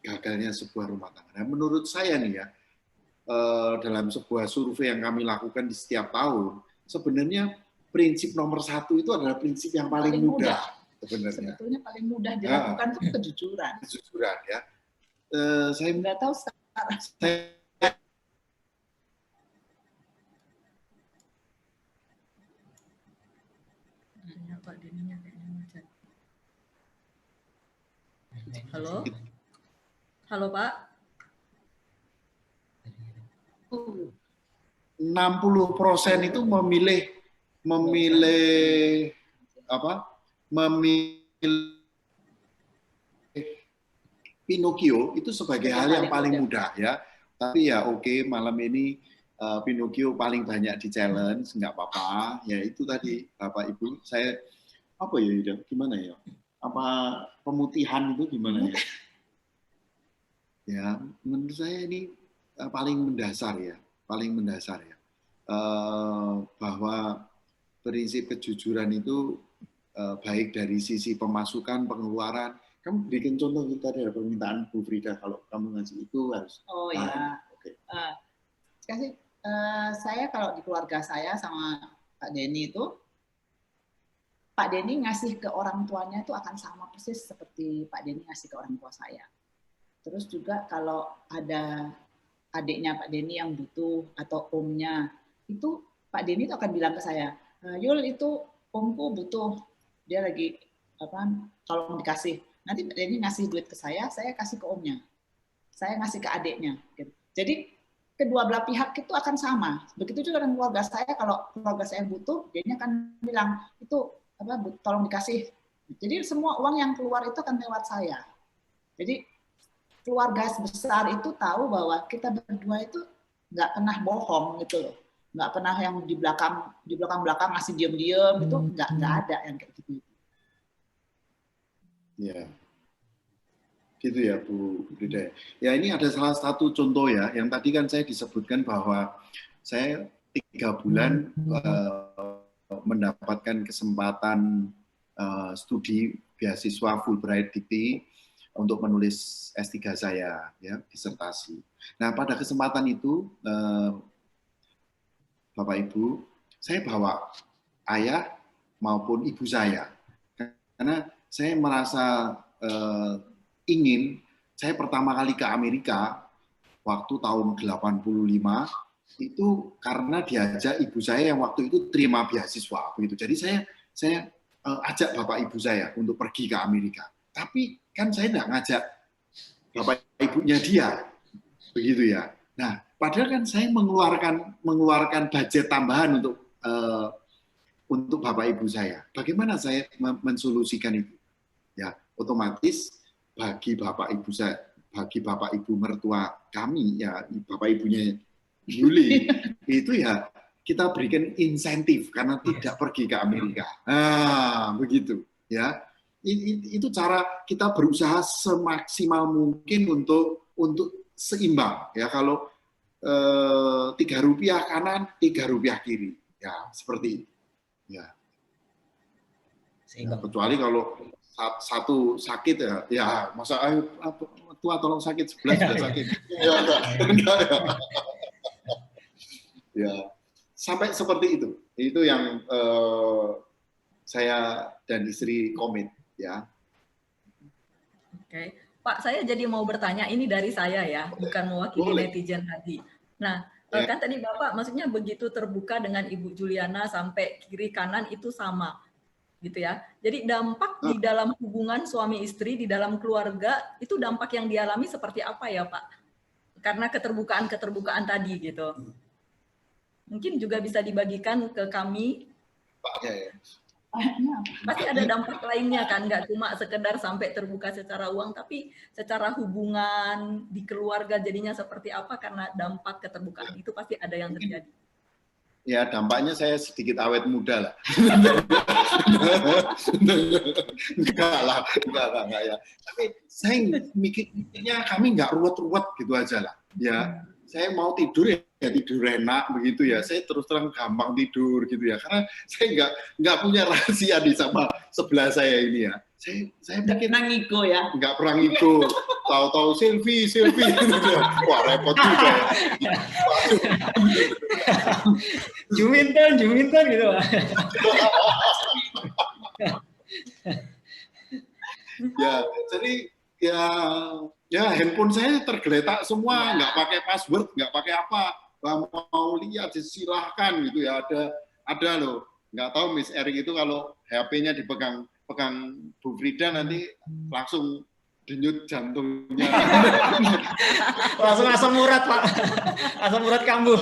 gagalnya sebuah rumah tangga. Nah, menurut saya nih ya, dalam sebuah survei yang kami lakukan di setiap tahun, sebenarnya prinsip nomor 1 itu adalah prinsip yang paling mudah sebenarnya. Sebetulnya paling mudah dilakukan itu kejujuran. Kejujuran ya. Saya nggak tahu sekarang. Halo? Halo Pak? 60% itu memilih Pinocchio itu sebagai hal yang paling mudah ya. Tapi ya oke, malam ini Pinocchio paling banyak di challenge, nggak apa-apa. Ya itu tadi Bapak Ibu, saya gimana ya? Apa pemutihan itu gimana ya? Ya, menurut saya ini paling mendasar ya, bahwa prinsip kejujuran itu baik dari sisi pemasukan, pengeluaran. Kamu berikan contoh kita dari permintaan Bu Frida, kalau kamu ngasih itu harus. Oh ya. Okay. Saya kalau di keluarga saya sama Pak Denny itu, Pak Denny ngasih ke orang tuanya itu akan sama persis seperti Pak Denny ngasih ke orang tua saya. Terus juga kalau ada adiknya Pak Denny yang butuh atau omnya, itu Pak Denny itu akan bilang ke saya, Yul itu omku butuh, dia lagi tolong dikasih. Nanti Pak Denny ngasih duit ke saya kasih ke omnya, saya ngasih ke adiknya. Jadi kedua belah pihak itu akan sama. Begitu juga dengan keluarga saya, kalau keluarga saya butuh, dia akan bilang itu tolong dikasih. Jadi semua uang yang keluar itu akan lewat saya. Jadi keluarga besar itu tahu bahwa kita berdua itu nggak pernah bohong gitu loh, nggak pernah yang di belakang ngasih diem-diem itu nggak ada yang kayak gitu. Ya, gitu ya Bu Frida. Ya ini ada salah satu contoh ya, yang tadi kan saya disebutkan bahwa saya 3 bulan mendapatkan kesempatan studi beasiswa Fulbright DP untuk menulis S3 saya, ya, disertasi. Nah, pada kesempatan itu, Bapak Ibu, saya bawa ayah maupun ibu saya, karena saya merasa saya pertama kali ke Amerika waktu tahun 85 itu karena diajak ibu saya yang waktu itu terima beasiswa, begitu. Jadi saya ajak bapak ibu saya untuk pergi ke Amerika. Tapi kan saya tidak ngajak bapak ibunya dia, begitu ya. Nah, padahal kan saya mengeluarkan budget tambahan untuk bapak ibu saya. Bagaimana saya mensolusikan itu? Ya, otomatis bagi bapak ibu mertua kami, ya bapak ibunya Yuli, itu ya kita berikan insentif karena tidak pergi ke Amerika. Nah, begitu ya. Itu cara kita berusaha semaksimal mungkin untuk seimbang ya. Kalau 3 rupiah kanan, 3 rupiah kiri, ya seperti itu. Ya. Kecuali kalau satu sakit ya masa ayo tua tolong sakit, sebelah sakit. Ya, enggak ya. Ya, sampai seperti itu. Itu yang saya dan istri komit. ya. Oke, Pak, saya jadi mau bertanya, ini dari saya ya, bukan mewakili Boleh. netizen tadi. Nah, Ya. kan tadi Bapak maksudnya begitu terbuka dengan Ibu Juliana sampai kiri kanan itu sama, gitu ya. Jadi dampak di dalam hubungan suami istri, di dalam keluarga, itu dampak yang dialami seperti apa ya Pak? Karena keterbukaan tadi gitu. Mungkin juga bisa dibagikan ke kami. Pak, ya. Pasti ada dampak lainnya kan, nggak cuma sekedar sampai terbuka secara uang, tapi secara hubungan di keluarga jadinya seperti apa karena dampak keterbukaan itu pasti ada yang terjadi. Ya, dampaknya saya sedikit awet muda lah. Enggak ya. Tapi saya mikirnya kami nggak ruwet-ruwet gitu aja lah. Ya, saya mau tidur ya tidur enak begitu ya. Saya terus terang gampang tidur gitu ya. Karena saya nggak punya rahasia di sama sebelah saya ini ya. Saya pikir pernah ngigo ya. Nggak pernah ngigo. Tahu-tahu selfie gitu ya. Wah, repot juga ya. Juminten gitu Pak. Ya, jadi ya handphone saya tergeletak semua, nggak pakai password, nggak pakai apa. Mau lihat silahkan gitu ya, ada loh. Nggak tahu Miss Erik itu kalau HP-nya dipegang Bu Frida nanti langsung denyut jantungnya. Langsung asam urat Pak. Asam urat kambuh.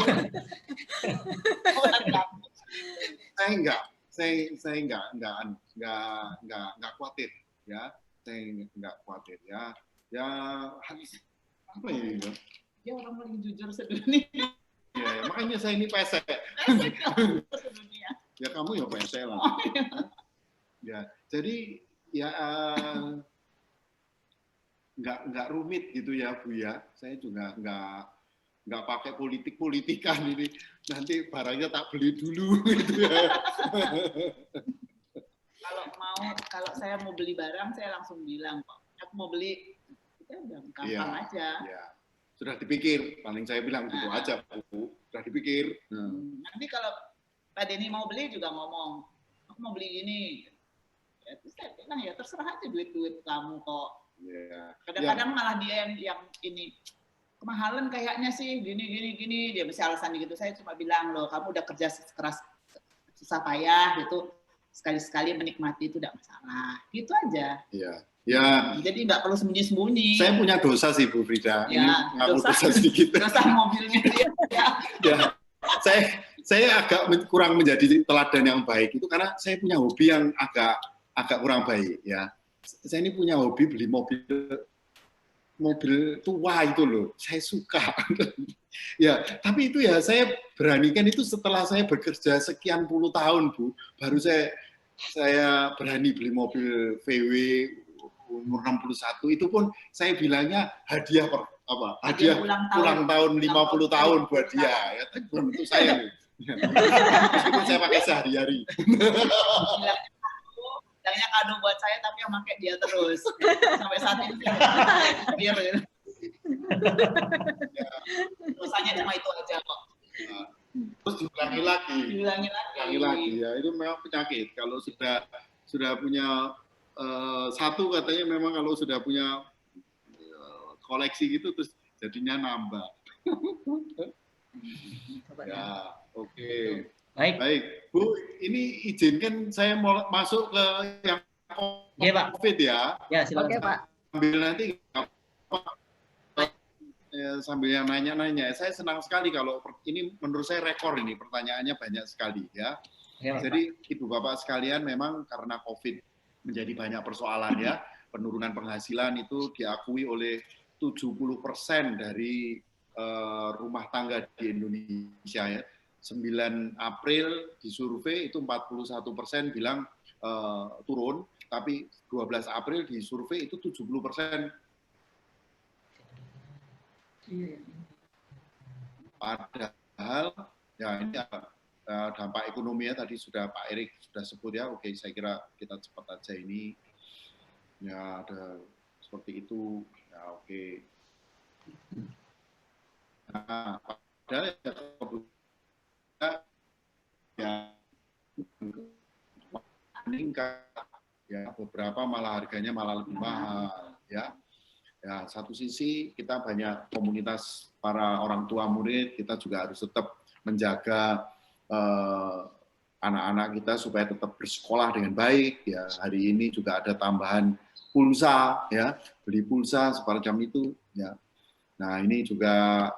Saya nggak khawatir ya. Saya nggak khawatir ya. Ya apa ya? Dia orang paling jujur sedunia. Ya, makanya saya ini pesek. Ya kamu ya pesek lah. Ya, jadi ya nggak rumit gitu ya Bu ya. Saya juga nggak pakai politikan ini. Nanti barangnya tak beli dulu gitu ya. Kalau saya mau beli barang saya langsung bilang kok. Aku mau beli, kita udah gampang aja. Ya. Sudah dipikir, paling saya bilang gitu aja Bu. Sudah dipikir. Nanti kalau Pak Denny mau beli juga ngomong, aku mau beli ini. Ya, terus saya bilang ya terserah aja duit kamu kok. Yeah. Kadang-kadang malah dia yang ini kemahalan kayaknya sih gini dia mesti alasan gitu. Saya cuma bilang loh kamu udah kerja keras susah payah gitu sekali-sekali menikmati itu tidak masalah gitu aja. Iya. Ya. Jadi nggak perlu sembunyi-sembunyi. Saya punya dosa sih Bu Frida. Ya, ini ngaku dosa sedikit. Dosa mobilnya dia. Ya. Saya agak kurang menjadi teladan yang baik itu karena saya punya hobi yang agak kurang baik ya. Saya ini punya hobi beli mobil tua itu loh, saya suka. Ya, tapi itu ya saya beranikan itu setelah saya bekerja sekian puluh tahun Bu, baru saya berani beli mobil VW umur 61 itu pun saya bilangnya hadiah ulang tahun 50 tahun buat dia. Ya, tapi belum tentu saya. Meskipun saya pakai sehari-hari. Bilangnya kado buat saya tapi yang pakai dia terus sampai saat ini biar dosanya cuma itu aja kok. Terus diulangi lagi ya, itu memang penyakit kalau sudah punya satu katanya memang kalau sudah punya koleksi gitu terus jadinya nambah. Ya, oke. Baik, Bu, ini izinkan saya mau masuk ke yang COVID ya. Ya, silakan. Oke, Pak. Sambil nanti sambil yang nanya-nanya, saya senang sekali kalau ini menurut saya rekor ini pertanyaannya banyak sekali ya. Jadi Ibu Bapak sekalian memang karena COVID menjadi banyak persoalan ya. Penurunan penghasilan itu diakui oleh 70% dari rumah tangga di Indonesia ya. 9 April disurvei itu 41% bilang turun, tapi 12 April disurvei itu 70%. Padahal ya ini dampak ekonominya tadi sudah Pak Erik sudah sebut ya. Oke, saya kira kita cepat aja ini. Ya ada seperti itu. Ya oke. Nah, padahal ya meningkat ya, beberapa malah harganya malah lebih mahal, ya. Ya, satu sisi kita banyak komunitas para orang tua murid, kita juga harus tetap menjaga anak-anak kita supaya tetap bersekolah dengan baik. Ya, hari ini juga ada tambahan pulsa, ya, beli pulsa semacam itu. Ya, nah ini juga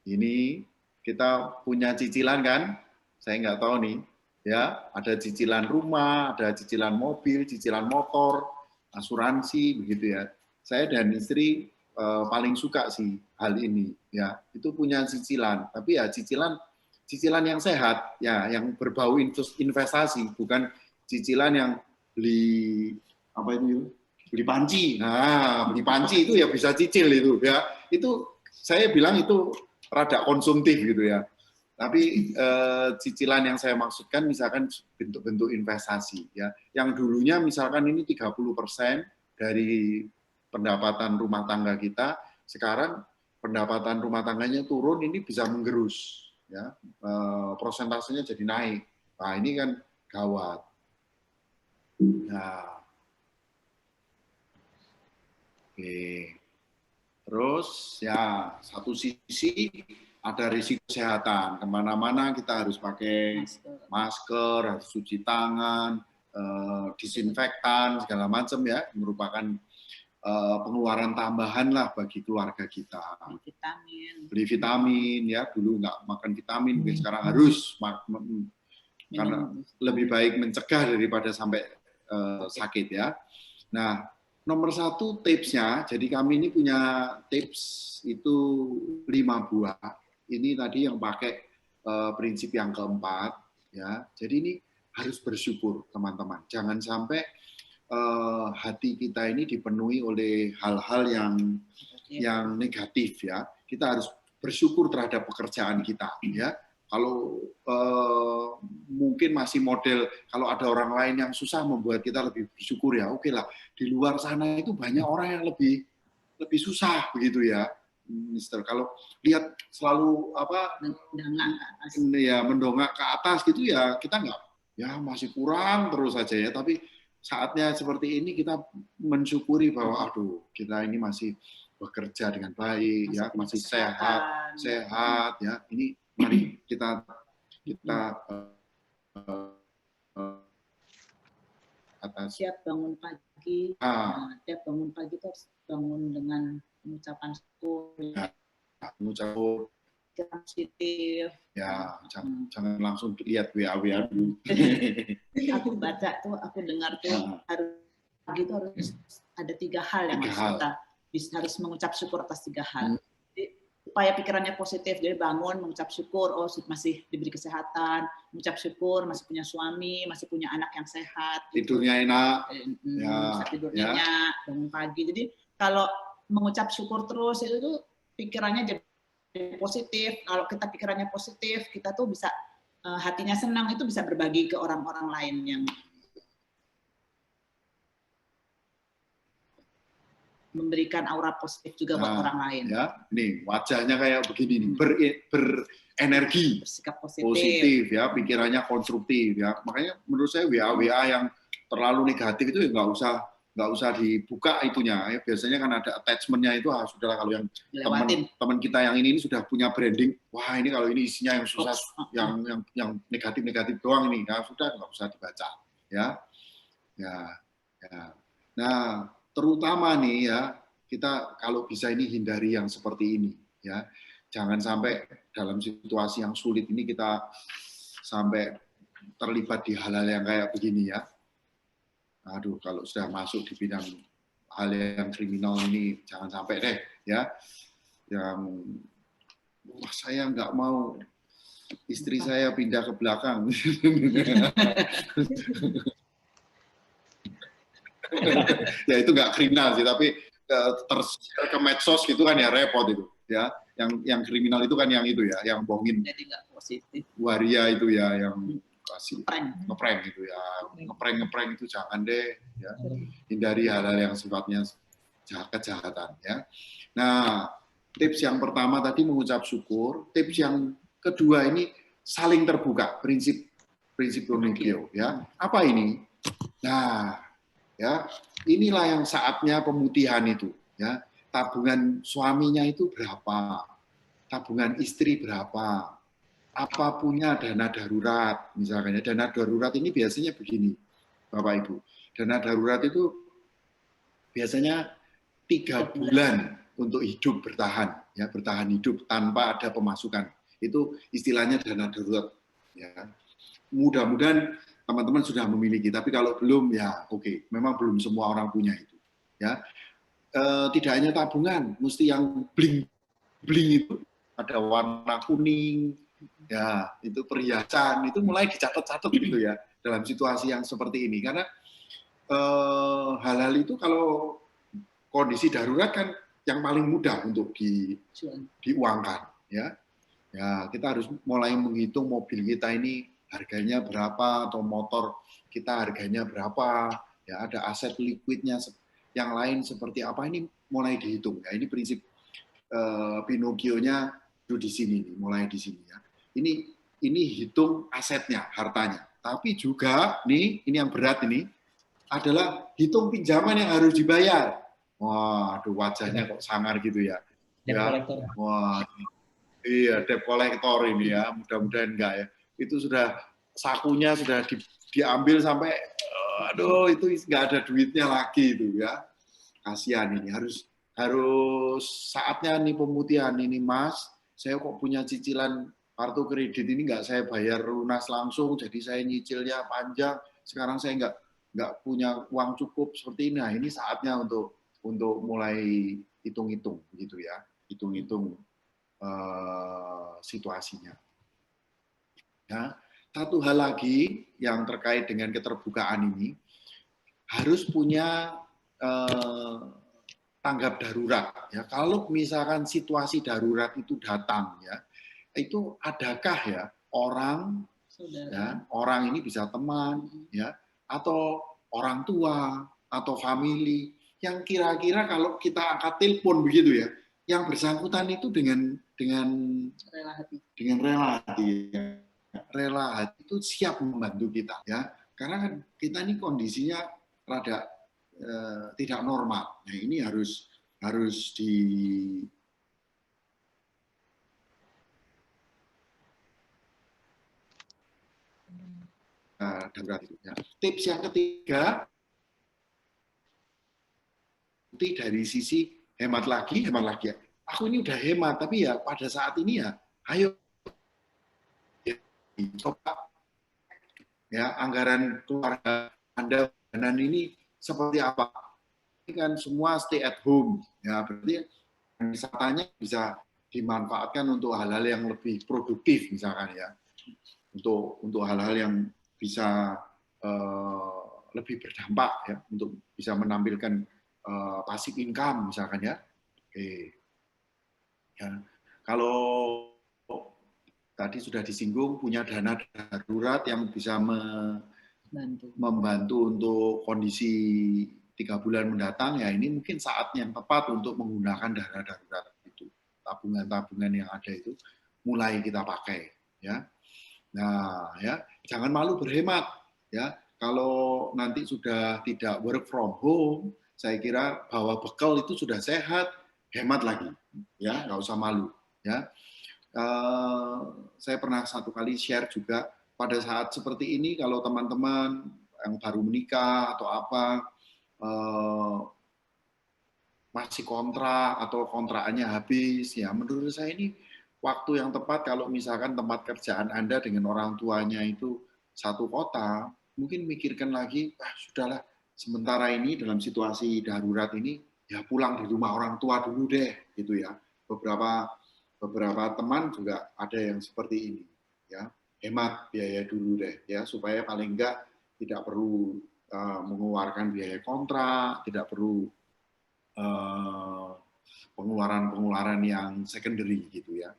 ini kita punya cicilan kan? Saya nggak tahu nih, ya, ada cicilan rumah, ada cicilan mobil, cicilan motor, asuransi, begitu ya. Saya dan istri paling suka sih hal ini, ya. Itu punya cicilan, tapi ya cicilan yang sehat, ya, yang berbau investasi, bukan cicilan yang beli apa itu, beli panci. Nah, beli panci itu ya bisa cicil itu, ya. Itu saya bilang itu rada konsumtif gitu ya. Tapi cicilan yang saya maksudkan misalkan bentuk-bentuk investasi, ya. Yang dulunya misalkan ini 30% dari pendapatan rumah tangga kita, sekarang pendapatan rumah tangganya turun, ini bisa menggerus, ya, prosentasenya jadi naik. Nah, ini kan gawat. Nah, oke. Terus ya satu sisi ada risiko kesehatan, kemana-mana kita harus pakai masker, harus cuci tangan, disinfektan segala macam, ya, merupakan pengeluaran tambahan lah bagi keluarga kita. Beli vitamin, ya, dulu nggak makan vitamin, mungkin sekarang harus, karena lebih baik mencegah daripada sampai sakit, ya. Nah, nomor satu tipsnya, jadi kami ini punya tips itu 5 buah. Ini tadi yang pakai prinsip yang keempat, ya. Jadi ini harus bersyukur, teman-teman. Jangan sampai hati kita ini dipenuhi oleh hal-hal yang negatif, ya. Kita harus bersyukur terhadap pekerjaan kita, ya. Kalau mungkin masih model kalau ada orang lain yang susah membuat kita lebih bersyukur, ya oke lah. Di luar sana itu banyak orang yang lebih susah begitu, ya, Mister. Kalau lihat selalu mendongak ke atas gitu, ya kita nggak, ya masih kurang terus saja, ya. Tapi saatnya seperti ini kita mensyukuri bahwa aduh, kita ini masih bekerja dengan baik, ya, masih sehat, ya. Ini mari kita atas siap bangun pagi. Tiap bangun pagi itu harus bangun dengan mengucapkan syukur, mengucapkan positif. Ya, jangan langsung lihat WA dulu. Aku baca tuh, aku dengar tuh, harus ada 3 hal yang kita harus mengucap syukur atas 3 hal. Jadi, upaya pikirannya positif, jadi bangun mengucap syukur, oh masih diberi kesehatan, mengucap syukur masih punya suami, masih punya anak yang sehat, tidurnya enak, bisa tidur nyenyak, bangun pagi. Jadi kalau mengucap syukur terus itu tuh pikirannya jadi positif. Kalau kita pikirannya positif, kita tuh bisa hatinya senang, itu bisa berbagi ke orang-orang lain yang memberikan aura positif juga buat orang lain. Ya, nih wajahnya kayak begini nih, berenergi, bersikap positif, ya, pikirannya konstruktif, ya. Makanya menurut saya WA yang terlalu negatif itu ya nggak usah dibuka itunya, ya. Biasanya kan ada attachment-nya itu, sudahlah. Kalau yang teman kita yang ini sudah punya branding, wah ini kalau ini isinya yang susah, yang negatif doang ini, ya sudah nggak usah dibaca, ya. Nah, terutama nih, ya, kita kalau bisa ini hindari yang seperti ini, ya. Jangan sampai dalam situasi yang sulit ini kita sampai terlibat di hal-hal yang kayak begini, ya. Aduh, kalau sudah masuk di bidang hal yang kriminal ini jangan sampai deh, ya. Yang saya nggak mau istri saya pindah ke belakang. Ya itu nggak kriminal sih, tapi tershare ke medsos gitu kan ya repot itu, ya. Yang kriminal itu kan yang itu, ya, yang bohongin. Jadi nggak positif. Waria itu, ya, yang kasih ngeprank gitu, ya, ngeprank itu jangan deh, ya. Hindari hal-hal yang sifatnya kejahatan, ya. Nah, tips yang pertama tadi mengucap syukur. Tips yang kedua ini saling terbuka, prinsip Donegio, ya. Apa ini? Nah, ya. Inilah yang saatnya pemutihan itu, ya. Tabungan suaminya itu berapa? Tabungan istri berapa? Apa punya dana darurat? Misalkan ya, dana darurat ini biasanya begini, Bapak Ibu. Dana darurat itu biasanya 3 bulan untuk hidup bertahan, ya, bertahan hidup tanpa ada pemasukan. Itu istilahnya dana darurat, ya. Mudah-mudahan teman-teman sudah memiliki, tapi kalau belum ya oke, memang belum semua orang punya itu, ya. Tidak hanya tabungan, mesti yang bling itu ada warna kuning, ya, itu perhiasan, itu mulai dicatat-catat gitu ya dalam situasi yang seperti ini, karena hal-hal itu kalau kondisi darurat kan yang paling mudah untuk diuangkan, ya. Ya, kita harus mulai menghitung mobil kita ini harganya berapa, atau motor kita harganya berapa, ya, ada aset liquidnya yang lain seperti apa, ini mulai dihitung, ya. Ini prinsip Pinocchio-nya itu di sini, mulai di sini, ya. Ini hitung asetnya, hartanya, tapi juga nih, ini yang berat ini adalah hitung pinjaman yang harus dibayar. Wah, aduh, wajahnya kok sangar gitu ya. Debt collector. Wah, iya, debt collector ini ya, mudah-mudahan enggak ya. Itu sudah sakunya sudah diambil sampai, aduh, itu nggak ada duitnya lagi itu ya. Kasihan ini, harus saatnya nih pemutihan ini, Mas. Saya kok punya cicilan kartu kredit ini nggak saya bayar lunas langsung, jadi saya nyicilnya panjang. Sekarang saya nggak punya uang cukup seperti ini. Nah, ini saatnya untuk mulai hitung-hitung gitu ya, hitung-hitung situasinya. Ya, satu hal lagi yang terkait dengan keterbukaan ini, harus punya tanggap darurat. Ya, kalau misalkan situasi darurat itu datang, ya, itu adakah ya orang, ya, orang ini bisa teman, ya, atau orang tua atau family yang kira-kira kalau kita angkat telepon begitu ya, yang bersangkutan itu dengan rela hati itu siap membantu kita, ya, karena kan kita ini kondisinya rada tidak normal. Nah, ini harus darurat itu. Ya. Tips yang ketiga, dari sisi hemat lagi ya. Aku ini udah hemat, tapi ya pada saat ini ya, ayo ya, coba ya anggaran keluarga Anda bulanan ini seperti apa. Ini kan semua stay at home, ya, berarti wisatanya bisa dimanfaatkan untuk hal-hal yang lebih produktif misalkan ya, untuk hal-hal yang bisa lebih berdampak ya, untuk bisa menampilkan passive income misalkan ya. Oke. Ya, kalau tadi sudah disinggung punya dana darurat yang bisa membantu untuk kondisi 3 bulan mendatang, ya ini mungkin saatnya yang tepat untuk menggunakan dana darurat itu. Tabungan-tabungan yang ada itu mulai kita pakai, ya. Nah, ya, jangan malu berhemat, ya. Kalau nanti sudah tidak work from home, saya kira bawa bekal itu sudah sehat, hemat lagi, ya, nggak usah malu, ya. Saya pernah satu kali share juga pada saat seperti ini, kalau teman-teman yang baru menikah atau apa masih kontrak atau kontrakannya habis, ya menurut saya ini waktu yang tepat kalau misalkan tempat kerjaan Anda dengan orang tuanya itu satu kota, mungkin mikirkan lagi, sudahlah sementara ini dalam situasi darurat ini ya pulang di rumah orang tua dulu deh, gitu ya. Beberapa teman juga ada yang seperti ini, ya, hemat biaya dulu deh, ya, supaya paling enggak tidak perlu mengeluarkan biaya kontrak, tidak perlu pengeluaran-pengeluaran yang secondary gitu ya.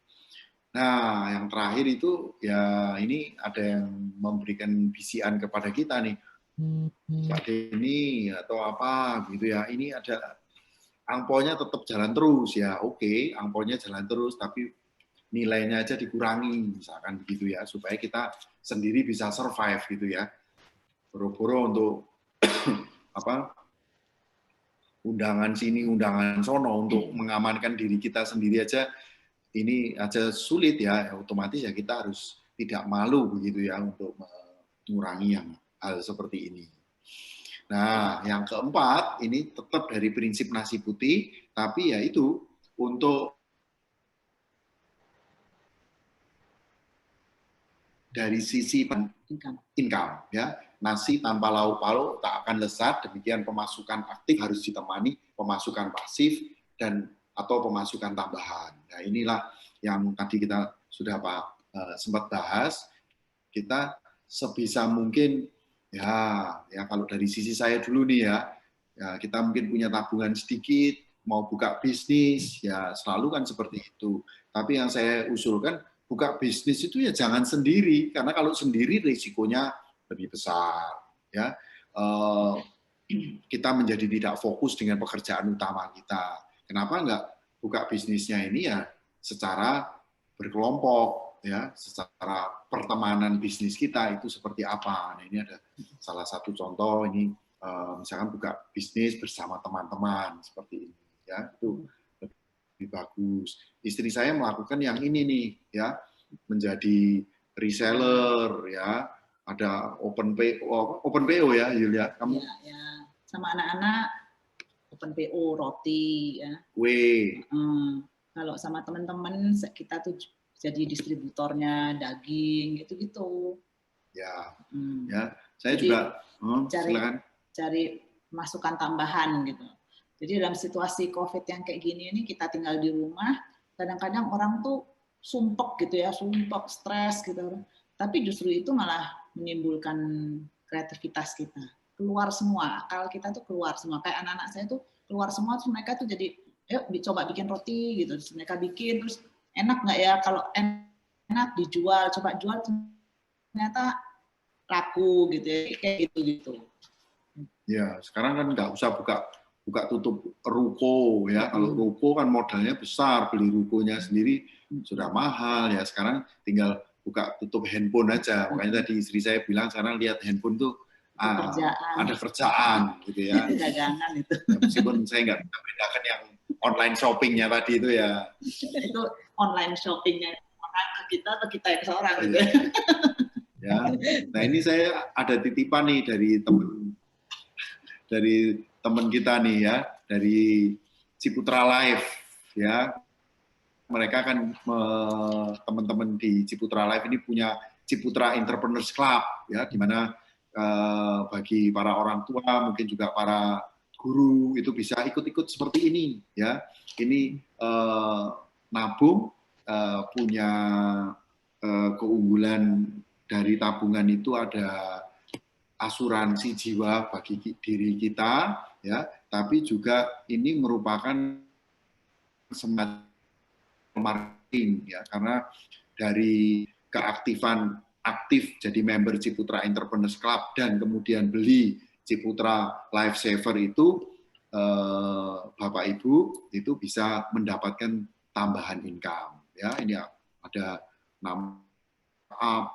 Nah, yang terakhir itu ya ini ada yang memberikan bisian kepada kita nih, Pak Denny atau apa gitu ya. Ini ada angponya tetap jalan terus ya, oke, angponya jalan terus, tapi nilainya aja dikurangi misalkan begitu ya, supaya kita sendiri bisa survive gitu ya. Boro-boro untuk undangan sini, undangan sono untuk mengamankan diri kita sendiri aja, ini aja sulit ya, otomatis ya kita harus tidak malu begitu ya untuk mengurangi yang hal seperti ini. Nah, yang keempat, ini tetap dari prinsip nasi putih, tapi ya itu untuk dari sisi income ya, nasi tanpa lauk pauk tak akan lezat, demikian pemasukan aktif harus ditemani pemasukan pasif dan atau pemasukan tambahan. Nah, inilah yang tadi kita sudah sempat bahas. Kita sebisa mungkin ya kalau dari sisi saya dulu nih ya kita mungkin punya tabungan sedikit, mau buka bisnis ya selalu kan seperti itu. Tapi yang saya usulkan buka bisnis itu ya jangan sendiri, karena kalau sendiri risikonya lebih besar ya. Kita menjadi tidak fokus dengan pekerjaan utama kita. Kenapa enggak buka bisnisnya ini ya secara berkelompok ya, secara pertemanan bisnis kita itu seperti apa. Nah, ini ada salah satu contoh ini misalkan buka bisnis bersama teman-teman seperti ini ya, itu lebih bagus. Istri saya melakukan yang ini nih ya, menjadi reseller ya, ada open PO ya Yulia, kamu ya, sama anak-anak open PO roti ya, kue. Kalau sama teman-teman kita tuh jadi distributornya daging gitu-gitu ya. Ya, saya jadi, juga silakan cari masukan tambahan gitu. Jadi dalam situasi COVID yang kayak gini ini, kita tinggal di rumah, kadang-kadang orang tuh sumpek gitu ya, sumpek, stres gitu. Tapi justru itu malah menimbulkan kreativitas kita. Keluar semua, akal kita tuh keluar semua. Kayak anak-anak saya tuh keluar semua, terus mereka tuh jadi, yuk coba bikin roti gitu. Terus mereka bikin, terus enak nggak ya? Kalau enak dijual, coba jual, ternyata laku gitu ya, kayak gitu-gitu. Ya, sekarang kan nggak usah buka tutup ruko ya. Kalau ruko kan modalnya besar, beli rukonya sendiri sudah mahal ya. Sekarang tinggal buka tutup handphone aja. Makanya tadi istri saya bilang sekarang lihat handphone tuh ada kerjaan gitu ya. Dagangan itu. Ya, meskipun saya nggak bisa bedakan yang online shoppingnya tadi itu ya. Itu online shoppingnya orang ke kita atau kita ke seorang gitu. Ya. Nah, ini saya ada titipan nih dari teman kita nih ya, dari Ciputra Life ya. Mereka kan teman-teman di Ciputra Life ini punya Ciputra Entrepreneurs Club ya, di mana bagi para orang tua mungkin juga para guru itu bisa ikut-ikut seperti ini ya. Ini nabung punya keunggulan dari tabungan itu ada asuransi jiwa bagi diri kita ya, tapi juga ini merupakan semacam marketing ya, karena dari keaktifan aktif jadi member Ciputra Entrepreneurs Club dan kemudian beli Ciputra Life Saver itu Bapak Ibu itu bisa mendapatkan tambahan income ya. Ini ada nama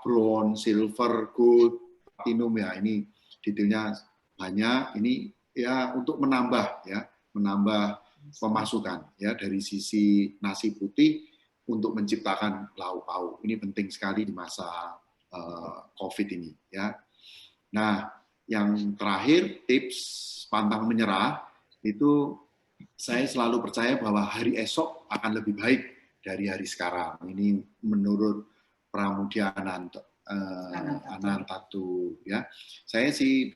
bronze, silver, gold, platinum ya, ini detailnya banyak. Ini ya untuk menambah pemasukan ya dari sisi nasi putih untuk menciptakan lauk pauk. Ini penting sekali di masa COVID ini ya. Nah, yang terakhir tips pantang menyerah itu saya selalu percaya bahwa hari esok akan lebih baik dari hari sekarang. Ini menurut Pramudia Anantatu ya. Saya sih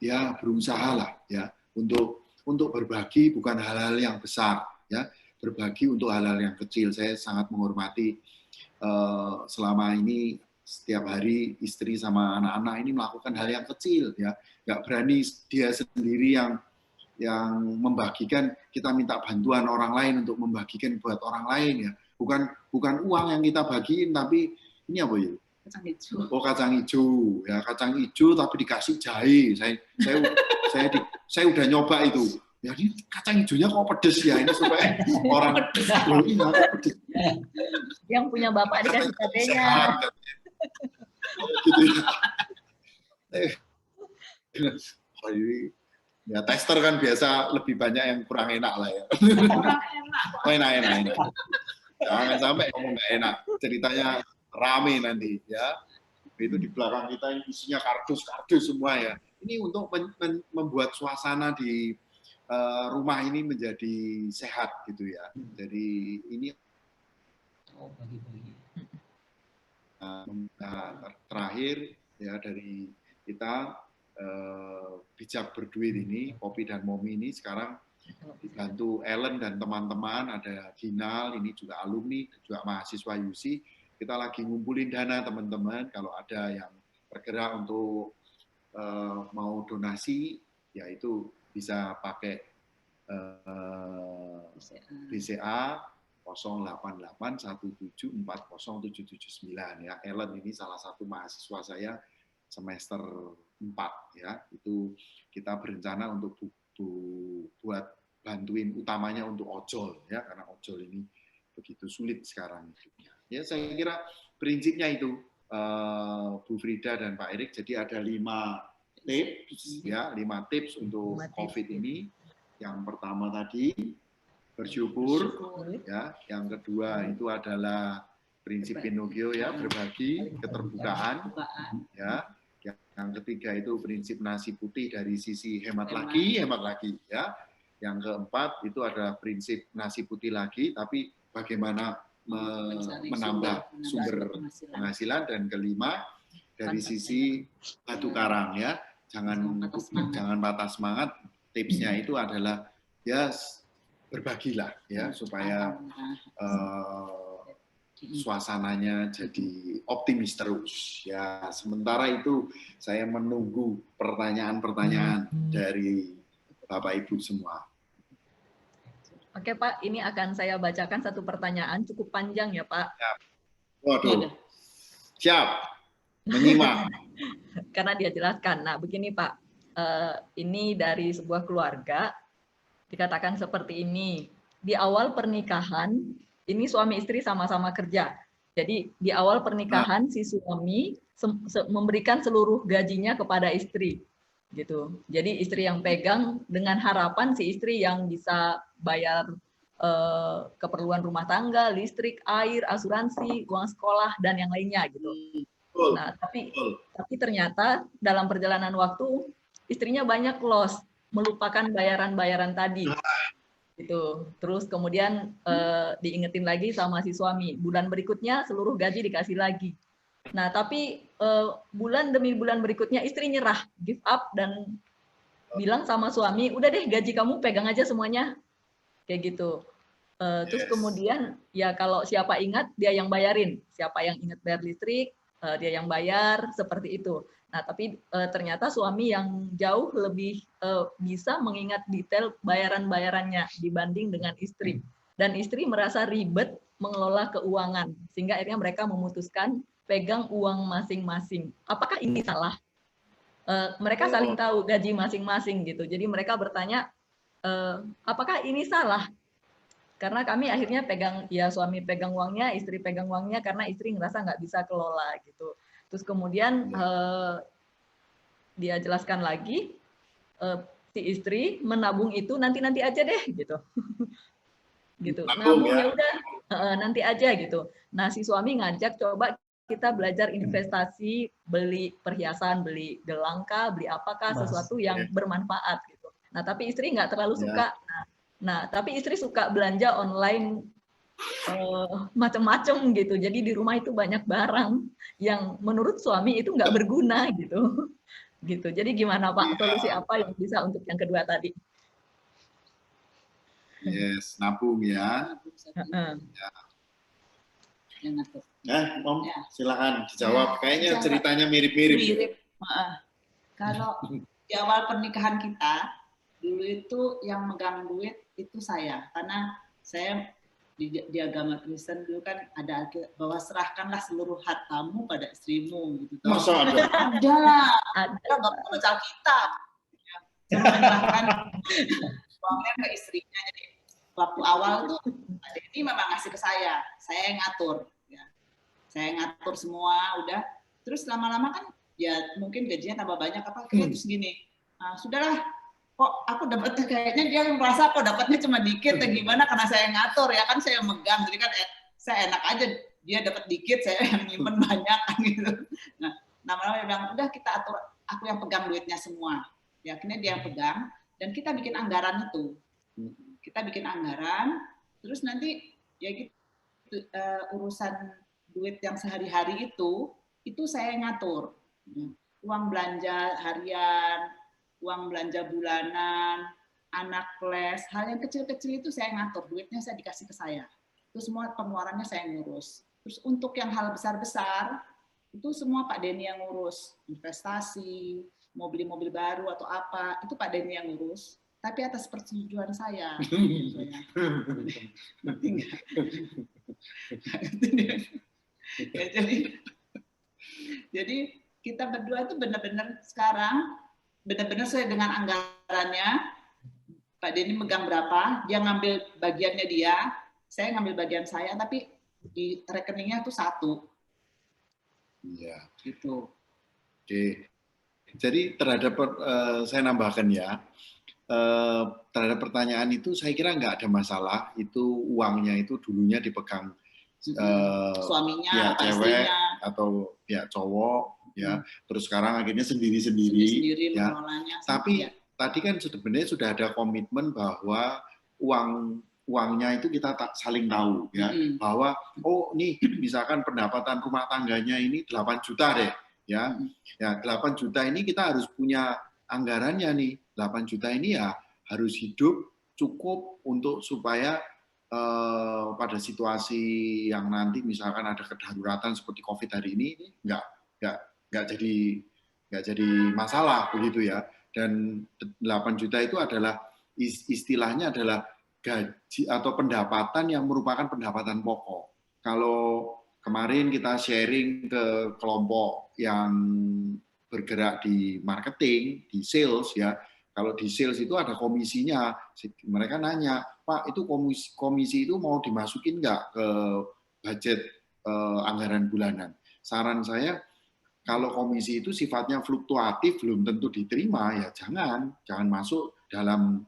ya berusaha lah ya untuk berbagi, bukan hal-hal yang besar ya, berbagi untuk hal-hal yang kecil. Saya sangat menghormati selama ini setiap hari istri sama anak-anak ini melakukan hal yang kecil ya, nggak berani dia sendiri yang membagikan, kita minta bantuan orang lain untuk membagikan buat orang lain ya, bukan uang yang kita bagiin, tapi ini apa ya? Kacang hijau. Oh, kacang hijau ya, kacang hijau tapi dikasih jahe. Saya udah nyoba itu, ya ini kacang hijaunya kok pedes ya, ini supaya orang loh ini pedes. Yang punya bapak dikasih cabenya. Gitu ya. Oh, ini ya tester kan biasa lebih banyak yang kurang enak lah ya. Kurang enak. Oh, enak. Jangan sampai ngomong nggak enak. Ceritanya rame nanti ya. Itu di belakang kita isinya kardus semua ya. Ini untuk membuat suasana di rumah ini menjadi sehat gitu ya. Jadi ini terakhir ya dari kita bijak berduit ini, Poppy dan Momi ini sekarang dibantu Ellen dan teman-teman, ada Ginal, ini juga alumni, juga mahasiswa UC. Kita lagi ngumpulin dana teman-teman, kalau ada yang bergerak untuk mau donasi, ya itu bisa pakai BCA 0881740779 ya. Ellen ini salah satu mahasiswa saya semester 4 ya. Itu kita berencana untuk buat bantuin utamanya untuk ojol ya, karena ojol ini begitu sulit sekarang hidupnya. Ya saya kira prinsipnya itu Bu Frida dan Pak Erik. Jadi ada 5 tips ya, 5 tips untuk COVID ini. Yang pertama tadi bersyukur ya, yang kedua itu adalah prinsip Pinocchio ya, berbagi, keterbukaan ya. Yang ketiga itu prinsip nasi putih dari sisi hemat lagi ya. Yang keempat itu adalah prinsip nasi putih lagi, tapi bagaimana menambah sumber penghasilan. Dan kelima dari sisi batu karang ya, jangan patah semangat. Tipsnya itu adalah ya berbagilah ya, supaya suasananya jadi optimis terus ya. Sementara itu saya menunggu pertanyaan-pertanyaan dari Bapak Ibu semua. Oke Pak, ini akan saya bacakan satu pertanyaan cukup panjang ya Pak. Siap. Waduh, siap, menyimak. Karena dia jelaskan. Nah begini Pak, ini dari sebuah keluarga, dikatakan seperti ini. Di awal pernikahan, ini suami istri sama-sama kerja. Jadi di awal pernikahan si suami memberikan seluruh gajinya kepada istri. Gitu. Jadi istri yang pegang dengan harapan si istri yang bisa bayar keperluan rumah tangga, listrik, air, asuransi, uang sekolah dan yang lainnya gitu. Nah, tapi ternyata dalam perjalanan waktu istrinya banyak loss, melupakan bayaran-bayaran tadi. Gitu. Terus kemudian diingetin lagi sama si suami, bulan berikutnya seluruh gaji dikasih lagi. Nah, tapi bulan demi bulan berikutnya istri nyerah, give up dan bilang sama suami, udah deh gaji kamu pegang aja semuanya, kayak gitu. Terus kemudian ya kalau siapa ingat dia yang bayarin, siapa yang ingat bayar listrik dia yang bayar, seperti itu. Nah, tapi ternyata suami yang jauh lebih bisa mengingat detail bayaran-bayarannya dibanding dengan istri. Dan istri merasa ribet mengelola keuangan, sehingga akhirnya mereka memutuskan pegang uang masing-masing. Apakah ini salah? Mereka saling tahu gaji masing-masing gitu. Jadi mereka bertanya, apakah ini salah? Karena kami akhirnya pegang, ya suami pegang uangnya, istri pegang uangnya karena istri ngerasa nggak bisa kelola gitu. Terus kemudian dia jelaskan lagi, si istri menabung itu nanti aja deh gitu. Gitu. Nabung ya udah nanti aja gitu. Nah si suami ngajak coba kita belajar investasi, beli perhiasan, beli gelangkah, beli apakah sesuatu yang bermanfaat gitu. Nah tapi istri nggak terlalu suka. Nah tapi istri suka belanja online macam-macam gitu. Jadi di rumah itu banyak barang yang menurut suami itu nggak berguna gitu. Gitu. Jadi gimana Pak? Solusi apa yang bisa untuk yang kedua tadi? Yes, nabung ya. Om, silakan dijawab. Kayaknya ceritanya mirip-mirip. Mirip. Kalau di awal pernikahan kita, dulu itu yang megang duit itu saya, karena saya di agama Kristen dulu kan ada bahwa serahkanlah seluruh hartamu pada istrimu gitu. Masa ada? Ada lah. Kita nggak perlu baca Alkitab. uangnya ke istrinya. Jadi waktu awal tuh Pak Denny memang ngasih ke saya yang ngatur. Ya. Saya ngatur semua, udah. Terus lama-lama kan ya mungkin gajinya tambah banyak apa, terus gini, sudahlah, kok aku dapatnya kayaknya dia merasa kok dapatnya cuma dikit, ya gimana karena saya ngatur ya kan, saya megang, jadi kan saya enak aja dia dapat dikit, saya yang nyimpen banyak kan gitu. Nah, lama-lama dia bilang udah kita atur, aku yang pegang duitnya semua. Ya akhirnya dia yang pegang dan kita bikin anggaran itu. Kita bikin anggaran, terus nanti ya gitu, urusan duit yang sehari-hari itu saya ngatur. Uang belanja harian, uang belanja bulanan, anak les, hal yang kecil-kecil itu saya ngatur, duitnya saya dikasih ke saya. Itu semua pengeluarannya saya ngurus. Terus untuk yang hal besar-besar, itu semua Pak Denny yang ngurus. Investasi, mau beli mobil baru atau apa, itu Pak Denny yang ngurus. Tapi atas persetujuan saya. Ya, jadi kita berdua itu benar-benar sekarang benar-benar sesuai dengan anggarannya. Pak Denny megang berapa, dia ngambil bagiannya dia, saya ngambil bagian saya, tapi di rekeningnya itu satu. Iya. Gitu. Oke. Jadi terhadap saya nambahkan ya, terhadap pertanyaan itu saya kira nggak ada masalah. Itu uangnya itu dulunya dipegang suaminya, ya, atau cewek istrinya, atau ya cowok ya. Terus sekarang akhirnya sendiri-sendiri ya. Tapi tadi kan sebenarnya sudah ada komitmen bahwa uangnya itu kita saling tahu ya, bahwa oh nih misalkan pendapatan rumah tangganya ini 8 juta deh ya. Ya 8 juta ini kita harus punya anggarannya nih. 8 juta ini ya harus hidup cukup untuk supaya pada situasi yang nanti misalkan ada kedaruratan seperti COVID hari ini nggak jadi masalah begitu ya. Dan 8 juta itu adalah istilahnya adalah gaji atau pendapatan yang merupakan pendapatan pokok. Kalau kemarin kita sharing ke kelompok yang bergerak di marketing, di sales ya. Kalau di sales itu ada komisinya, mereka nanya, Pak itu komisi itu mau dimasukin nggak ke budget anggaran bulanan? Saran saya, kalau komisi itu sifatnya fluktuatif, belum tentu diterima, ya jangan masuk dalam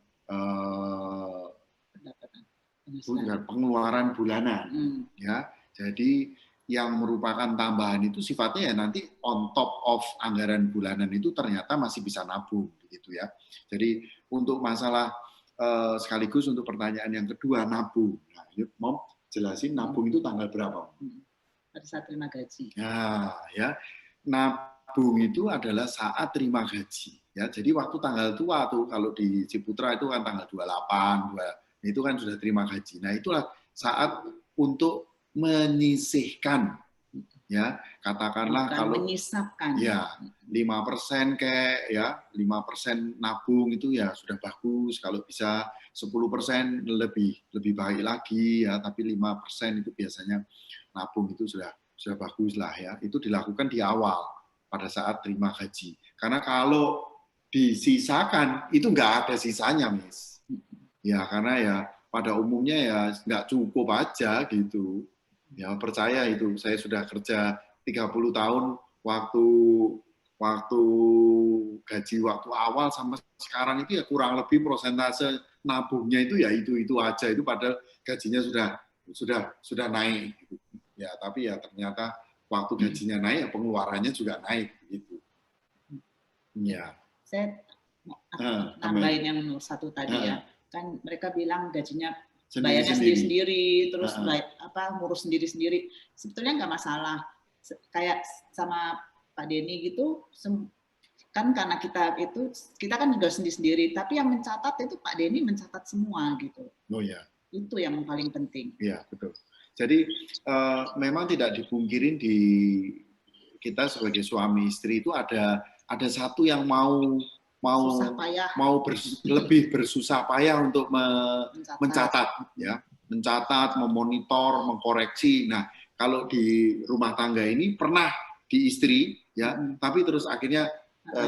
pengeluaran bulanan. Ya, jadi yang merupakan tambahan itu sifatnya ya nanti on top of anggaran bulanan itu ternyata masih bisa nabung gitu ya. Jadi untuk masalah sekaligus untuk pertanyaan yang kedua nabung. Nah, mau jelasin nabung itu tanggal berapa? Pada saat terima gaji. Nah, ya. Nabung itu adalah saat terima gaji ya. Jadi waktu tanggal tua tuh kalau di Ciputra itu kan tanggal 28, itu kan sudah terima gaji. Nah, itulah saat untuk menyisihkan ya, katakanlah kalau menyisapkan ya 5% kayak ya 5% nabung itu ya sudah bagus, kalau bisa 10% lebih baik lagi ya, tapi 5% itu biasanya nabung itu sudah bagus lah ya. Itu dilakukan di awal pada saat terima gaji, karena kalau disisakan itu nggak ada sisanya, Miss ya, karena ya pada umumnya ya nggak cukup aja gitu. Ya percaya itu, saya sudah kerja 30 tahun waktu gaji waktu awal sama sekarang itu ya kurang lebih prosentase nabungnya itu ya itu aja, itu padahal gajinya sudah naik gitu. Ya tapi ya ternyata waktu gajinya naik ya pengeluarannya juga naik gitu. Ya. Saya nambahin yang nomor 1 tadi ya, kan mereka bilang gajinya bayarnya sendiri-sendiri, terus ngurus sendiri-sendiri. Sebetulnya nggak masalah. Kayak sama Pak Denny gitu, kan karena kita kan juga sendiri-sendiri, tapi yang mencatat itu Pak Denny mencatat semua gitu. Oh ya. Itu yang paling penting. Iya, betul. Jadi memang tidak dipungkirin di kita sebagai suami istri itu ada satu yang mau lebih bersusah payah untuk mencatat ya, memonitor, mengkoreksi. Nah, kalau di rumah tangga ini pernah di istri ya, tapi terus akhirnya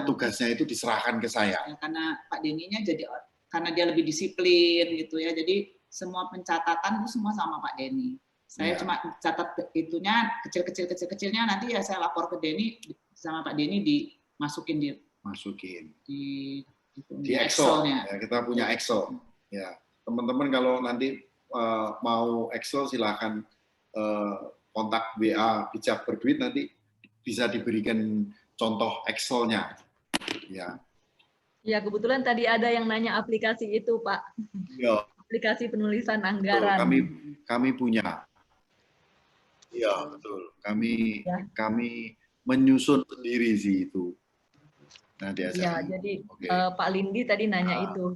tugasnya itu diserahkan ke saya. Ya, karena Pak Denny-nya jadi karena dia lebih disiplin gitu ya. Jadi semua pencatatan itu semua sama Pak Denny. Saya cuma catat itunya kecil-kecilnya, nanti ya saya lapor ke Denny, sama Pak Denny dimasukin di Excel-nya. Ya, kita punya Excel. Ya, teman-teman kalau nanti mau Excel silahkan kontak WA Bijak Berduit, nanti bisa diberikan contoh Excel-nya. Ya. Ya, kebetulan tadi ada yang nanya aplikasi itu, Pak. Ya. Aplikasi penulisan anggaran. Kami punya. Iya, betul. Kami menyusun sendiri sih itu. Nah, ya, jadi Pak Lindi tadi nanya itu.